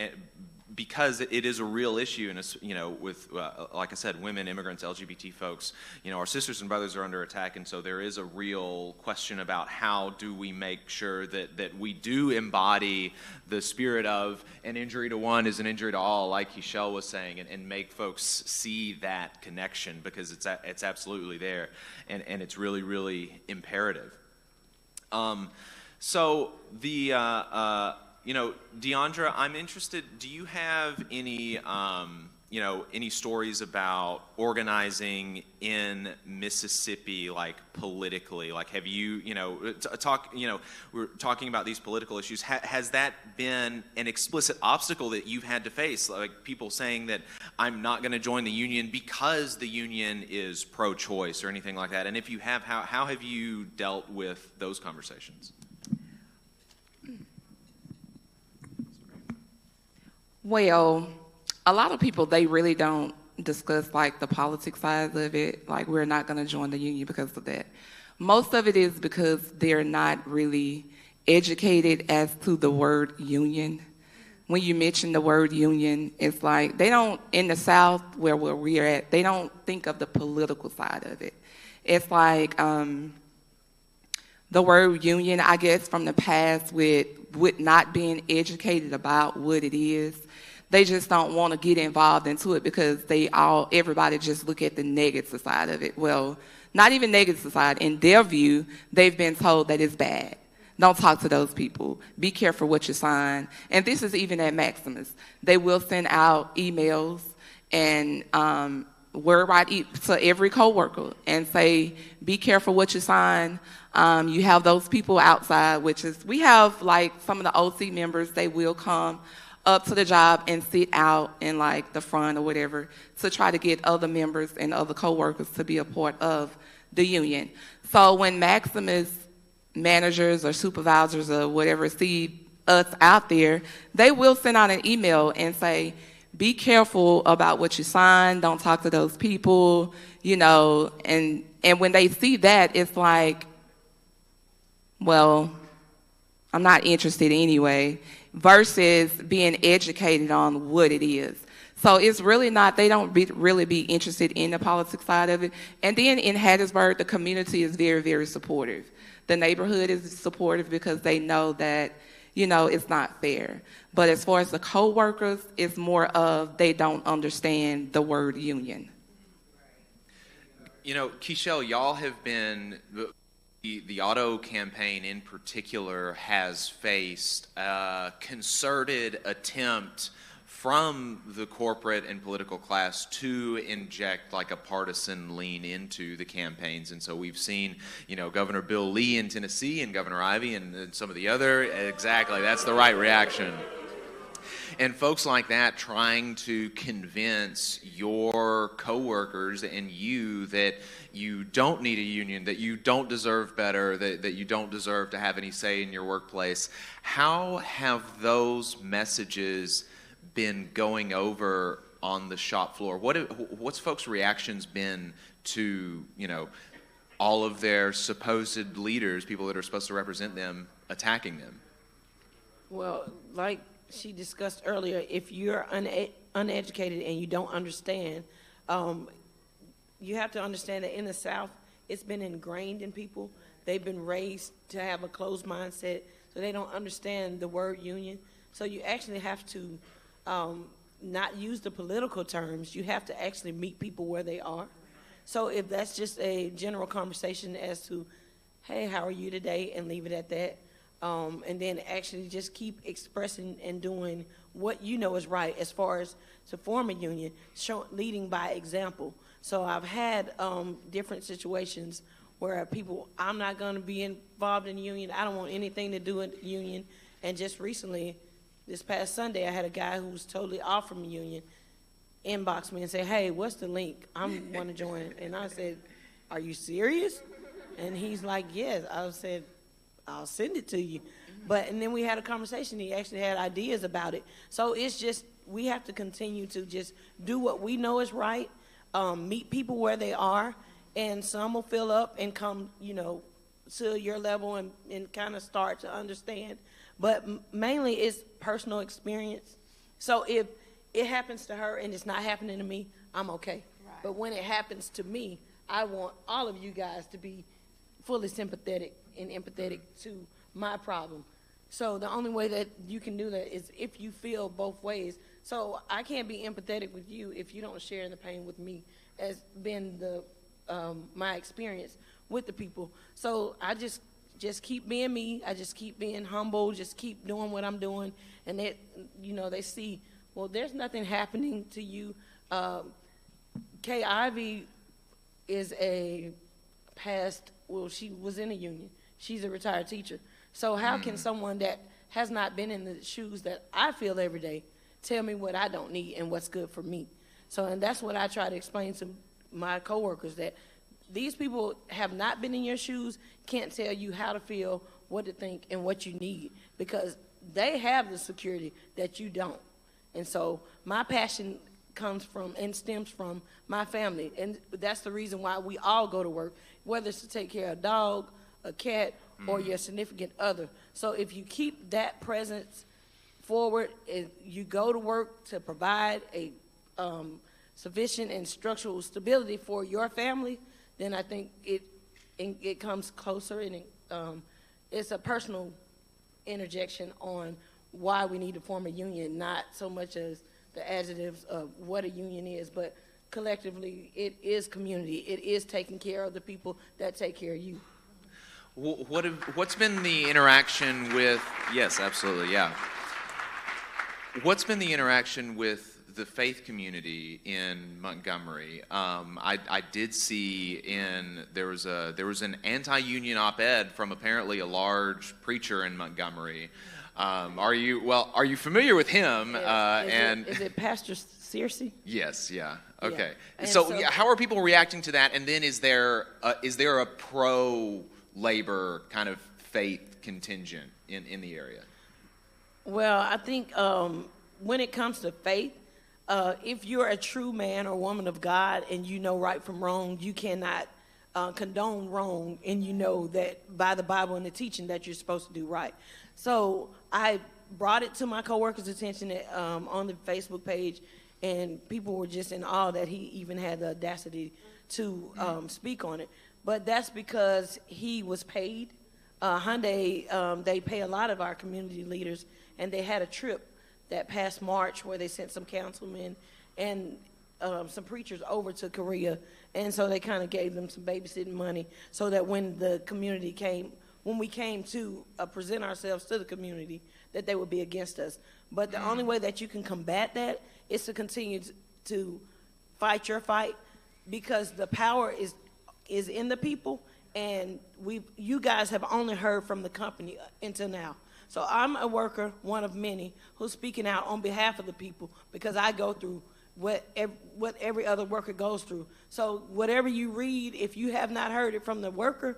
because it is a real issue, and you know, with like I said, women, immigrants, LGBT folks, you know, our sisters and brothers are under attack, and so there is a real question about how do we make sure that we do embody the spirit of an injury to one is an injury to all, like Michelle was saying, and make folks see that connection, because it's absolutely there, and it's really, really imperative. So the you know, Deandra, I'm interested, do you have any, you know, any stories about organizing in Mississippi, like politically? Like, have you, you know, you know, we're talking about these political issues. Has that been an explicit obstacle that you've had to face? Like people saying that I'm not going to join the union because the union is pro-choice or anything like that? And if you have, how have you dealt with those conversations? Well, a lot of people, they really don't discuss like the politics side of it. Like, we're not going to join the union because of that. Most of it is because they're not really educated as to the word union. When you mention the word union, it's like they don't, in the South where we're at, they don't think of the political side of it. It's like the word union, I guess, from the past with not being educated about what it is. They just don't want to get involved into it because everybody just look at the negative side of it. Well, not even negative side. In their view, they've been told that it's bad. Don't talk to those people. Be careful what you sign. And this is even at Maximus. They will send out emails and word right to every coworker and say, be careful what you sign. You have those people outside, we have like some of the OC members, they will come up to the job and sit out in like the front or whatever to try to get other members and other coworkers to be a part of the union. So when Maximus managers or supervisors or whatever see us out there, they will send out an email and say, be careful about what you sign, don't talk to those people, you know, and when they see that, it's like, well, I'm not interested anyway, versus being educated on what it is. So it's really not, they don't really be interested in the politics side of it. And then in Hattiesburg, the community is very, very supportive. The neighborhood is supportive because they know that, you know, it's not fair. But as far as the co-workers, it's more of they don't understand the word union. You know, Keshell, y'all have been... The auto campaign in particular has faced a concerted attempt from the corporate and political class to inject like a partisan lean into the campaigns. And so we've seen, you know, Governor Bill Lee in Tennessee and Governor Ivey and some of the other, exactly, that's the right reaction. And folks like that trying to convince your coworkers and you that you don't need a union, that you don't deserve better, that you don't deserve to have any say in your workplace. How have those messages been going over on the shop floor? What's folks' reactions been to, you know, all of their supposed leaders, people that are supposed to represent them, attacking them? Well, like she discussed earlier, if you're uneducated and you don't understand, you have to understand that in the South, it's been ingrained in people. They've been raised to have a closed mindset, so they don't understand the word union. So you actually have to not use the political terms. You have to actually meet people where they are. So if that's just a general conversation as to, hey, how are you today, and leave it at that, and then actually just keep expressing and doing what you know is right as far as to form a union, leading by example. So I've had different situations where people, I'm not going to be involved in the union. I don't want anything to do with the union. And just recently, this past Sunday, I had a guy who was totally off from the union inbox me and say, hey, what's the link? I want to join. And I said, are you serious? And he's like, yes. I said, I'll send it to you. And then we had a conversation. He actually had ideas about it. So it's just, we have to continue to just do what we know is right, meet people where they are, and some will fill up and come, to your level and kind of start to understand. But mainly it's personal experience. So if it happens to her and it's not happening to me, I'm okay. Right. But when it happens to me, I want all of you guys to be fully sympathetic and empathetic to my problem. So the only way that you can do that is if you feel both ways. So I can't be empathetic with you if you don't share in the pain with me, as been the my experience with the people. So I just keep being me. I just keep being humble, just keep doing what I'm doing. And they see, well, there's nothing happening to you. Kay Ivy is a past, well, she was in a union. She's a retired teacher. So how can someone that has not been in the shoes that I feel every day tell me what I don't need and what's good for me? So, and that's what I try to explain to my coworkers, that these people have not been in your shoes, can't tell you how to feel, what to think, and what you need, because they have the security that you don't. And so my passion comes from and stems from my family, and that's the reason why we all go to work, whether it's to take care of a dog, a cat, or your significant other. So if you keep that presence forward, and you go to work to provide a sufficient and structural stability for your family, then I think it comes closer, and it's a personal interjection on why we need to form a union, not so much as the adjectives of what a union is, but collectively it is community. It is taking care of the people that take care of you. What's been the interaction with, yes, absolutely, yeah. What's been the interaction with the faith community in Montgomery? I did see there was an anti-union op-ed from apparently a large preacher in Montgomery. Are you familiar with him? Is it Pastor Searcy? Yes, yeah. Okay. Yeah. So how are people reacting to that? And then is there a pro-labor kind of faith contingent in the area? Well, I think when it comes to faith, if you're a true man or woman of God and you know right from wrong, you cannot condone wrong, and you know that by the Bible and the teaching that you're supposed to do right. So I brought it to my coworkers' attention on the Facebook page, and people were just in awe that he even had the audacity to speak on it. But that's because he was paid. Hyundai, they pay a lot of our community leaders, and they had a trip that past March where they sent some councilmen and some preachers over to Korea, and so they kind of gave them some babysitting money so that when we came to present ourselves to the community, that they would be against us. But the only way that you can combat that is to continue to fight your fight, because the power is in the people, and you guys have only heard from the company until now. So I'm a worker, one of many, who's speaking out on behalf of the people, because I go through what every other worker goes through. So whatever you read, if you have not heard it from the worker,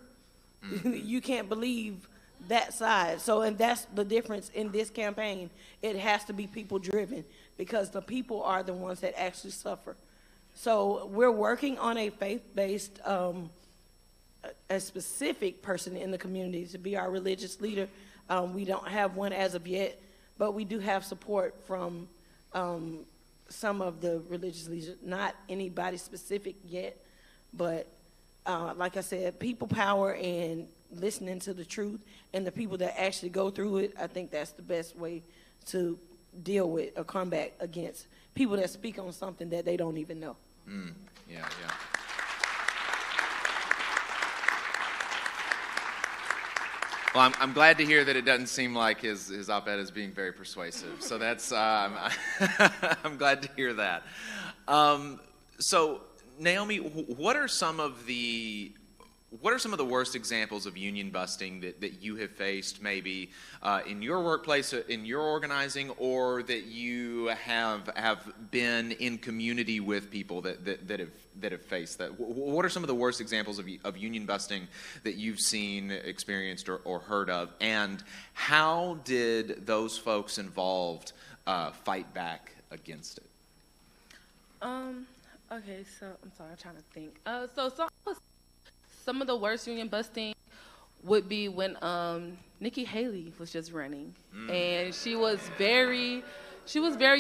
you can't believe that side. So, and that's the difference in this campaign. It has to be people driven, because the people are the ones that actually suffer. So we're working on a faith-based a specific person in the community to be our religious leader. We don't have one as of yet, but we do have support from some of the religious leaders, not anybody specific yet, but like I said, people power and listening to the truth, and the people that actually go through it, I think that's the best way to deal with or combat against people that speak on something that they don't even know. Yeah. Well, I'm glad to hear that it doesn't seem like his op-ed is being very persuasive. So that's I'm glad to hear that. So Naomi, what are some of the worst examples of union busting that you have faced, maybe in your workplace, in your organizing, or that you have been in community with people that have faced that? What are some of the worst examples of union busting that you've seen, experienced, or heard of? And how did those folks involved fight back against it? Okay, so I'm sorry, I'm trying to think. Some of the worst union busting would be when Nikki Haley was just running, and she was very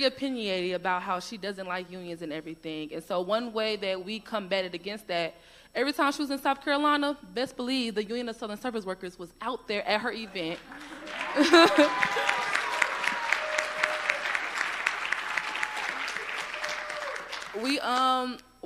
opinionated about how she doesn't like unions and everything. And so one way that we combated against that, every time she was in South Carolina, best believe the Union of Southern Service Workers was out there at her event.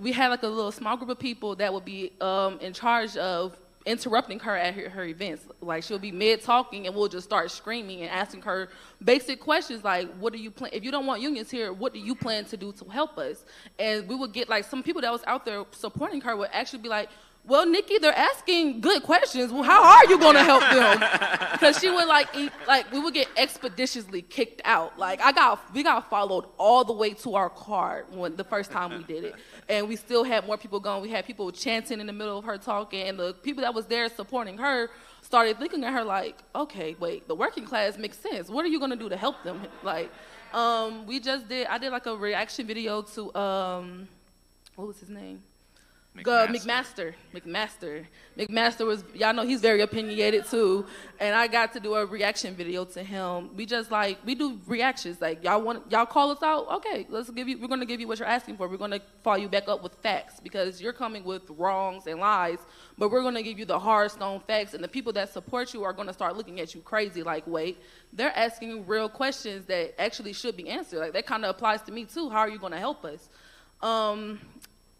We had like a little small group of people that would be in charge of interrupting her at her events. Like, she'll be mid-talking and we'll just start screaming and asking her basic questions like, what do you plan, if you don't want unions here, what do you plan to do to help us? And we would get like some people that was out there supporting her would actually be like, well, Nikki, they're asking good questions. Well, how are you going to help them? Because she would we would get expeditiously kicked out. Like, we got followed all the way to our car the first time we did it. And we still had more people going. We had people chanting in the middle of her talking. And the people that was there supporting her started looking at her like, okay, wait, the working class makes sense. What are you going to do to help them? Like, I did like a reaction video to, what was his name? McMaster was, y'all know he's very opinionated too, and I got to do a reaction video to him. We do reactions, like y'all call us out, okay, we're gonna give you what you're asking for. We're gonna follow you back up with facts because you're coming with wrongs and lies, but we're gonna give you the hard stone facts, and the people that support you are gonna start looking at you crazy like, wait, they're asking real questions that actually should be answered. Like, that kind of applies to me too. How are you gonna help us?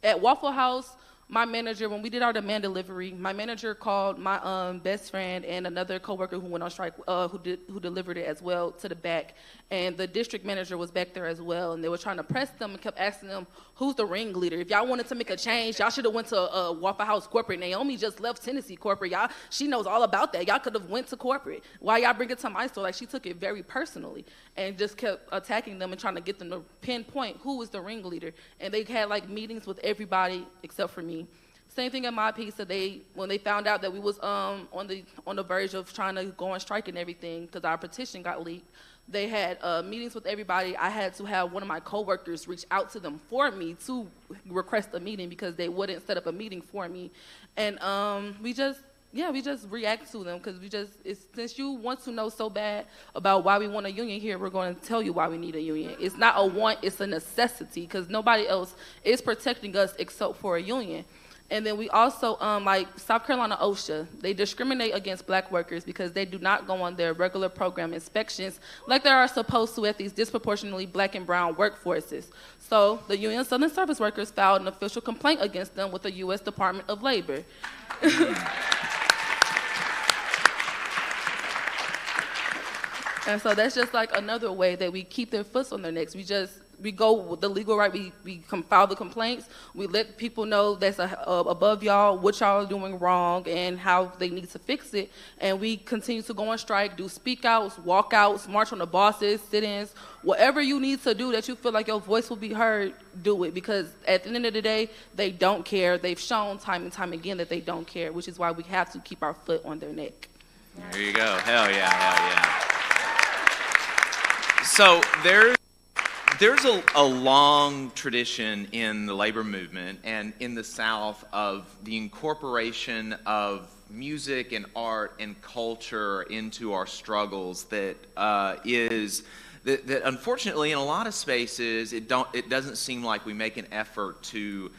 At Waffle House, my manager, when we did our demand delivery, my manager called my best friend and another coworker who went on strike, who delivered it as well, to the back. And the district manager was back there as well, and they were trying to press them and kept asking them, who's the ringleader? If y'all wanted to make a change, y'all should have went to Waffle House corporate. Naomi just left Tennessee corporate. She knows all about that. Y'all could have went to corporate. Why y'all bring it to my store? Like, she took it very personally and just kept attacking them and trying to get them to pinpoint who was the ringleader. And they had like meetings with everybody except for me. Same thing at my pizza. When they found out that we was on the verge of trying to go on strike and everything because our petition got leaked, they had meetings with everybody. I had to have one of my coworkers reach out to them for me to request a meeting because they wouldn't set up a meeting for me. And we just react to them because since you want to know so bad about why we want a union here, we're going to tell you why we need a union. It's not a want, it's a necessity because nobody else is protecting us except for a union. And then we also, like South Carolina OSHA, they discriminate against black workers because they do not go on their regular program inspections like they are supposed to at these disproportionately black and brown workforces. So the Union of Southern Service Workers filed an official complaint against them with the U.S. Department of Labor. And so that's just like another way that we keep their foot on their necks. We go with the legal right. We file the complaints. We let people know that's above y'all, what y'all are doing wrong, and how they need to fix it. And we continue to go on strike, do speak outs, walkouts, march on the bosses, sit-ins, whatever you need to do that you feel like your voice will be heard, do it. Because at the end of the day, they don't care. They've shown time and time again that they don't care, which is why we have to keep our foot on their neck. There you go. Hell yeah, hell yeah. So there's a long tradition in the labor movement and in the South of the incorporation of music and art and culture into our struggles that unfortunately in a lot of spaces it doesn't seem like we make an effort to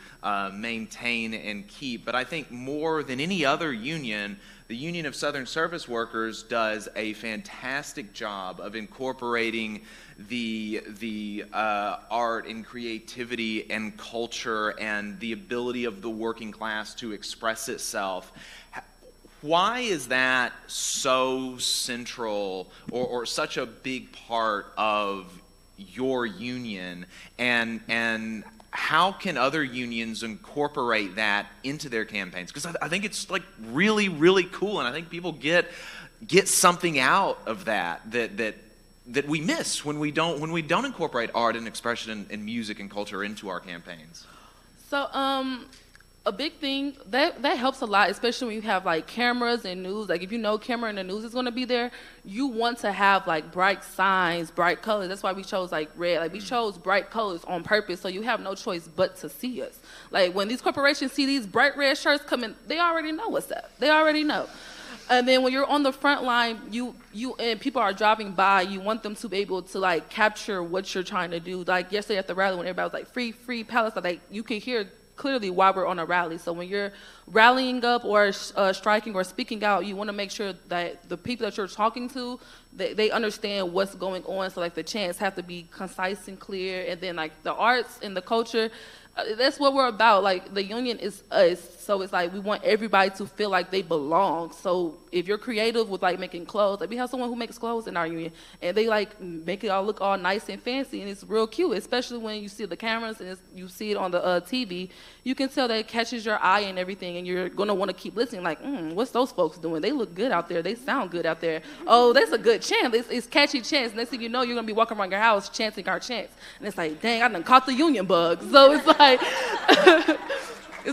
maintain and keep. But I think more than any other union, the Union of Southern Service Workers does a fantastic job of incorporating the art and creativity and culture and the ability of the working class to express itself. Why is that so central or such a big part of your union, and how can other unions incorporate that into their campaigns? Because I think it's like really, really cool, and I think people get something out of that we miss when we don't incorporate art and expression and music and culture into our campaigns. So a big thing that helps a lot, especially when you have like cameras and news. Like if you know camera and the news is going to be there, you want to have like bright signs, bright colors. That's why we chose like red. Like we chose bright colors on purpose, so you have no choice but to see us. Like when these corporations see these bright red shirts coming, they already know what's up. They already know. And then when you're on the front line, you and people are driving by, you want them to be able to like capture what you're trying to do. Like yesterday at the rally when everybody was like free Palestine, like you can hear clearly why we're on a rally. So when you're rallying up or striking or speaking out, you want to make sure that the people that you're talking to, they understand what's going on. So like the chants have to be concise and clear, and then like the arts and the culture, that's what we're about. Like the union is us, so it's like we want everybody to feel like they belong. So if you're creative with like making clothes, like we have someone who makes clothes in our union, and they like make it all look all nice and fancy, and it's real cute. Especially when you see the cameras and you see it on the TV, you can tell that it catches your eye and everything, and you're gonna want to keep listening. Like, what's those folks doing? They look good out there. They sound good out there. Oh, that's a good chant. It's catchy chants. Next thing you know, you're gonna be walking around your house chanting our chants, and it's like, dang, I done caught the union bug. So it's like.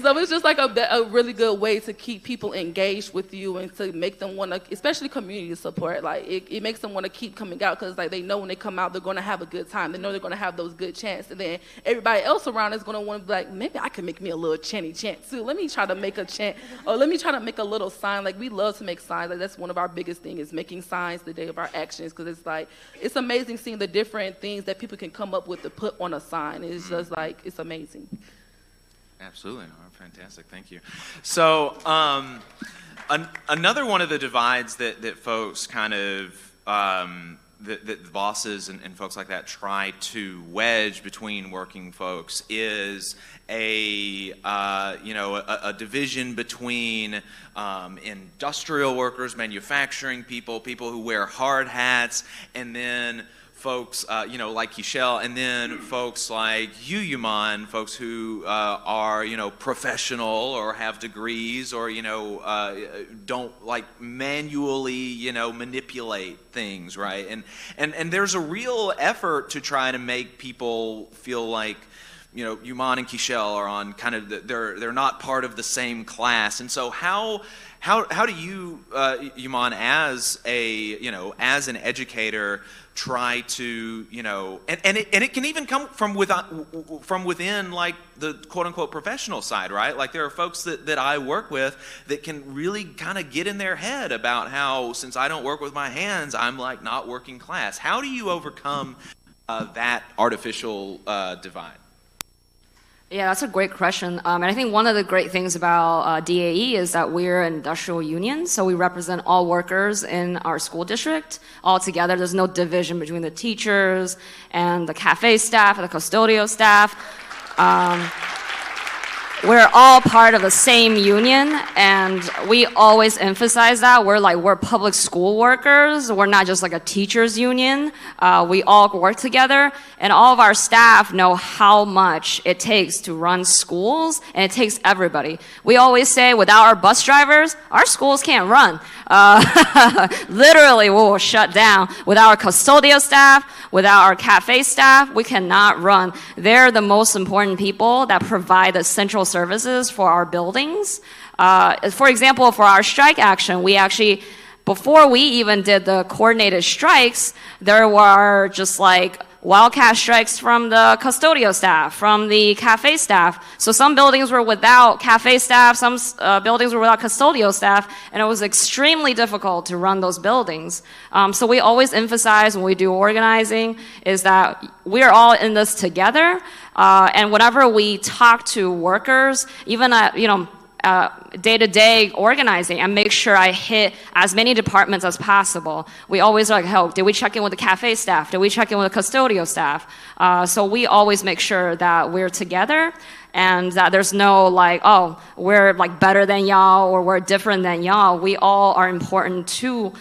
So it's just like a really good way to keep people engaged with you and to make them want to, especially community support. Like it makes them want to keep coming out because like they know when they come out they're going to have a good time. They know they're going to have those good chants, and then everybody else around is going to want to be like, maybe I can make me a little chanty chant too. Let me try to make a chant, or let me try to make a little sign. Like we love to make signs. Like that's one of our biggest things is making signs the day of our actions, because it's like it's amazing seeing the different things that people can come up with to put on a sign. It's just like it's amazing. Absolutely. No, fantastic. Thank you. So another one of the divides that folks kind of, that bosses and folks like that try to wedge between working folks is a division between industrial workers, manufacturing people who wear hard hats, and then folks, like Kishel, and then folks like you, Yuman, folks who are, professional or have degrees or, don't like manually, manipulate things, right? And there's a real effort to try to make people feel like, Yuman and Kishel are on kind of they're not part of the same class. And so how do you, Yuman, as an educator, try to, and it can even come from within like the quote unquote professional side, right? Like there are folks that I work with that can really kind of get in their head about how, since I don't work with my hands, I'm like not working class. How do you overcome that artificial divide? Yeah, that's a great question. And I think one of the great things about DAE is that we're an industrial union, so we represent all workers in our school district all together. There's no division between the teachers and the cafe staff and the custodial staff. We're all part of the same union, and we always emphasize that. We're public school workers. We're not just like a teachers union. We all work together, and all of our staff know how much it takes to run schools, and it takes everybody. We always say, without our bus drivers, our schools can't run. Literally, we will shut down. Without our custodial staff, without our cafe staff, we cannot run. They're the most important people that provide the central services for our buildings. For example, for our strike action, we actually, before we even did the coordinated strikes, there were just like wildcat strikes from the custodial staff, from the cafe staff. So some buildings were without cafe staff, some buildings were without custodial staff, and it was extremely difficult to run those buildings. So we always emphasize when we do organizing is that we're all in this together, and whenever we talk to workers, even at, day-to-day organizing, and make sure I hit as many departments as possible. We always are like, oh, did we check in with the cafe staff? Did we check in with the custodial staff? So we always make sure that we're together and that there's no like, oh, we're like better than y'all or we're different than y'all. We all are important to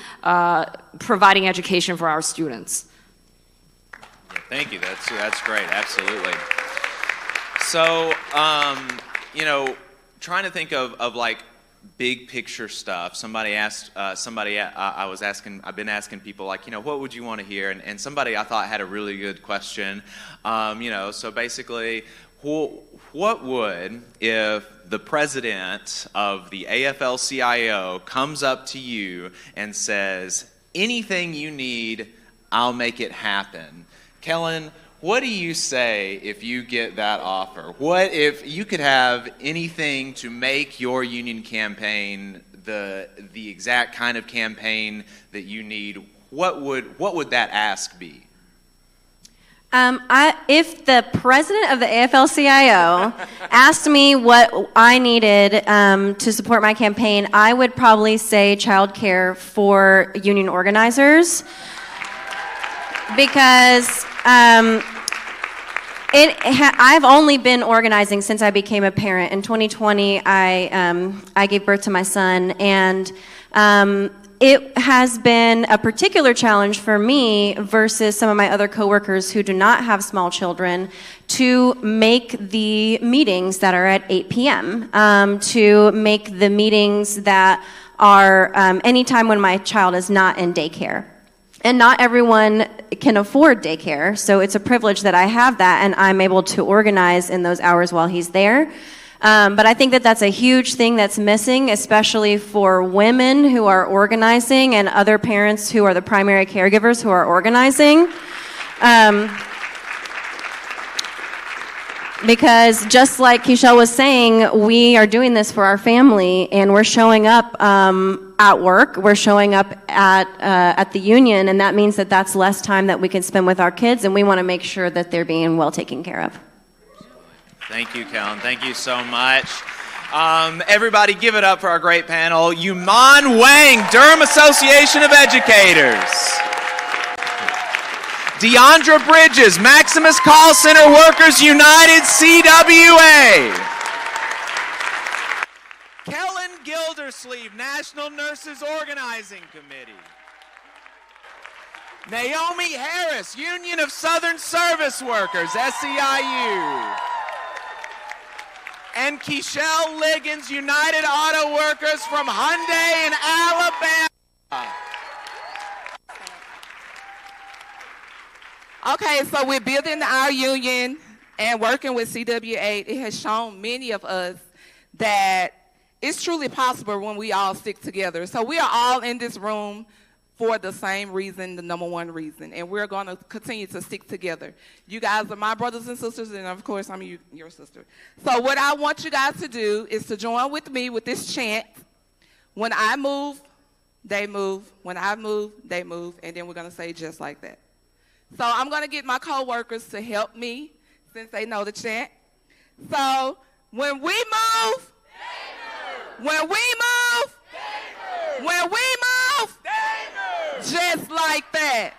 providing education for our students. Yeah, thank you. That's great. Absolutely. So, trying to think of like big picture stuff. Somebody asked, I've been asking people like, what would you want to hear? And somebody I thought had a really good question. So basically, what would, if the president of the AFL-CIO comes up to you and says, anything you need, I'll make it happen? Kellen, what do you say if you get that offer? What if you could have anything to make your union campaign the exact kind of campaign that you need? What would that ask be? If the president of the AFL-CIO asked me what I needed to support my campaign, I would probably say childcare for union organizers, because I've only been organizing since I became a parent. In 2020, I gave birth to my son, and it has been a particular challenge for me versus some of my other coworkers who do not have small children to make the meetings that are at 8 p.m., to make the meetings that are anytime when my child is not in daycare. And not everyone can afford daycare, so it's a privilege that I have that, and I'm able to organize in those hours while he's there. But I think that that's a huge thing that's missing, especially for women who are organizing and other parents who are the primary caregivers who are organizing. Because just like Keishel was saying, we are doing this for our family, and we're showing up at work, we're showing up at the union, and that means that that's less time that we can spend with our kids, and we want to make sure that they're being well taken care of. Thank you, Kellen. Thank you so much. Everybody give it up for our great panel. Yuman Wang, Durham Association of Educators. Deandra Bridges, Maximus Call Center Workers United, CWA. Kellen Gildersleeve, National Nurses Organizing Committee. Naomi Harris, Union of Southern Service Workers, SEIU. And Keishel Liggins, United Auto Workers from Hyundai in Alabama. Okay, so we're building our union and working with CWA. It has shown many of us that it's truly possible when we all stick together. So we are all in this room for the same reason, the number one reason, and we're going to continue to stick together. You guys are my brothers and sisters, and of course, I'm your sister. So what I want you guys to do is to join with me with this chant. When I move, they move. When I move, they move, and then we're going to say just like that. So I'm going to get my co-workers to help me since they know the chant. So when we move, they move. When we move, they move. When we move, they move. Just like that.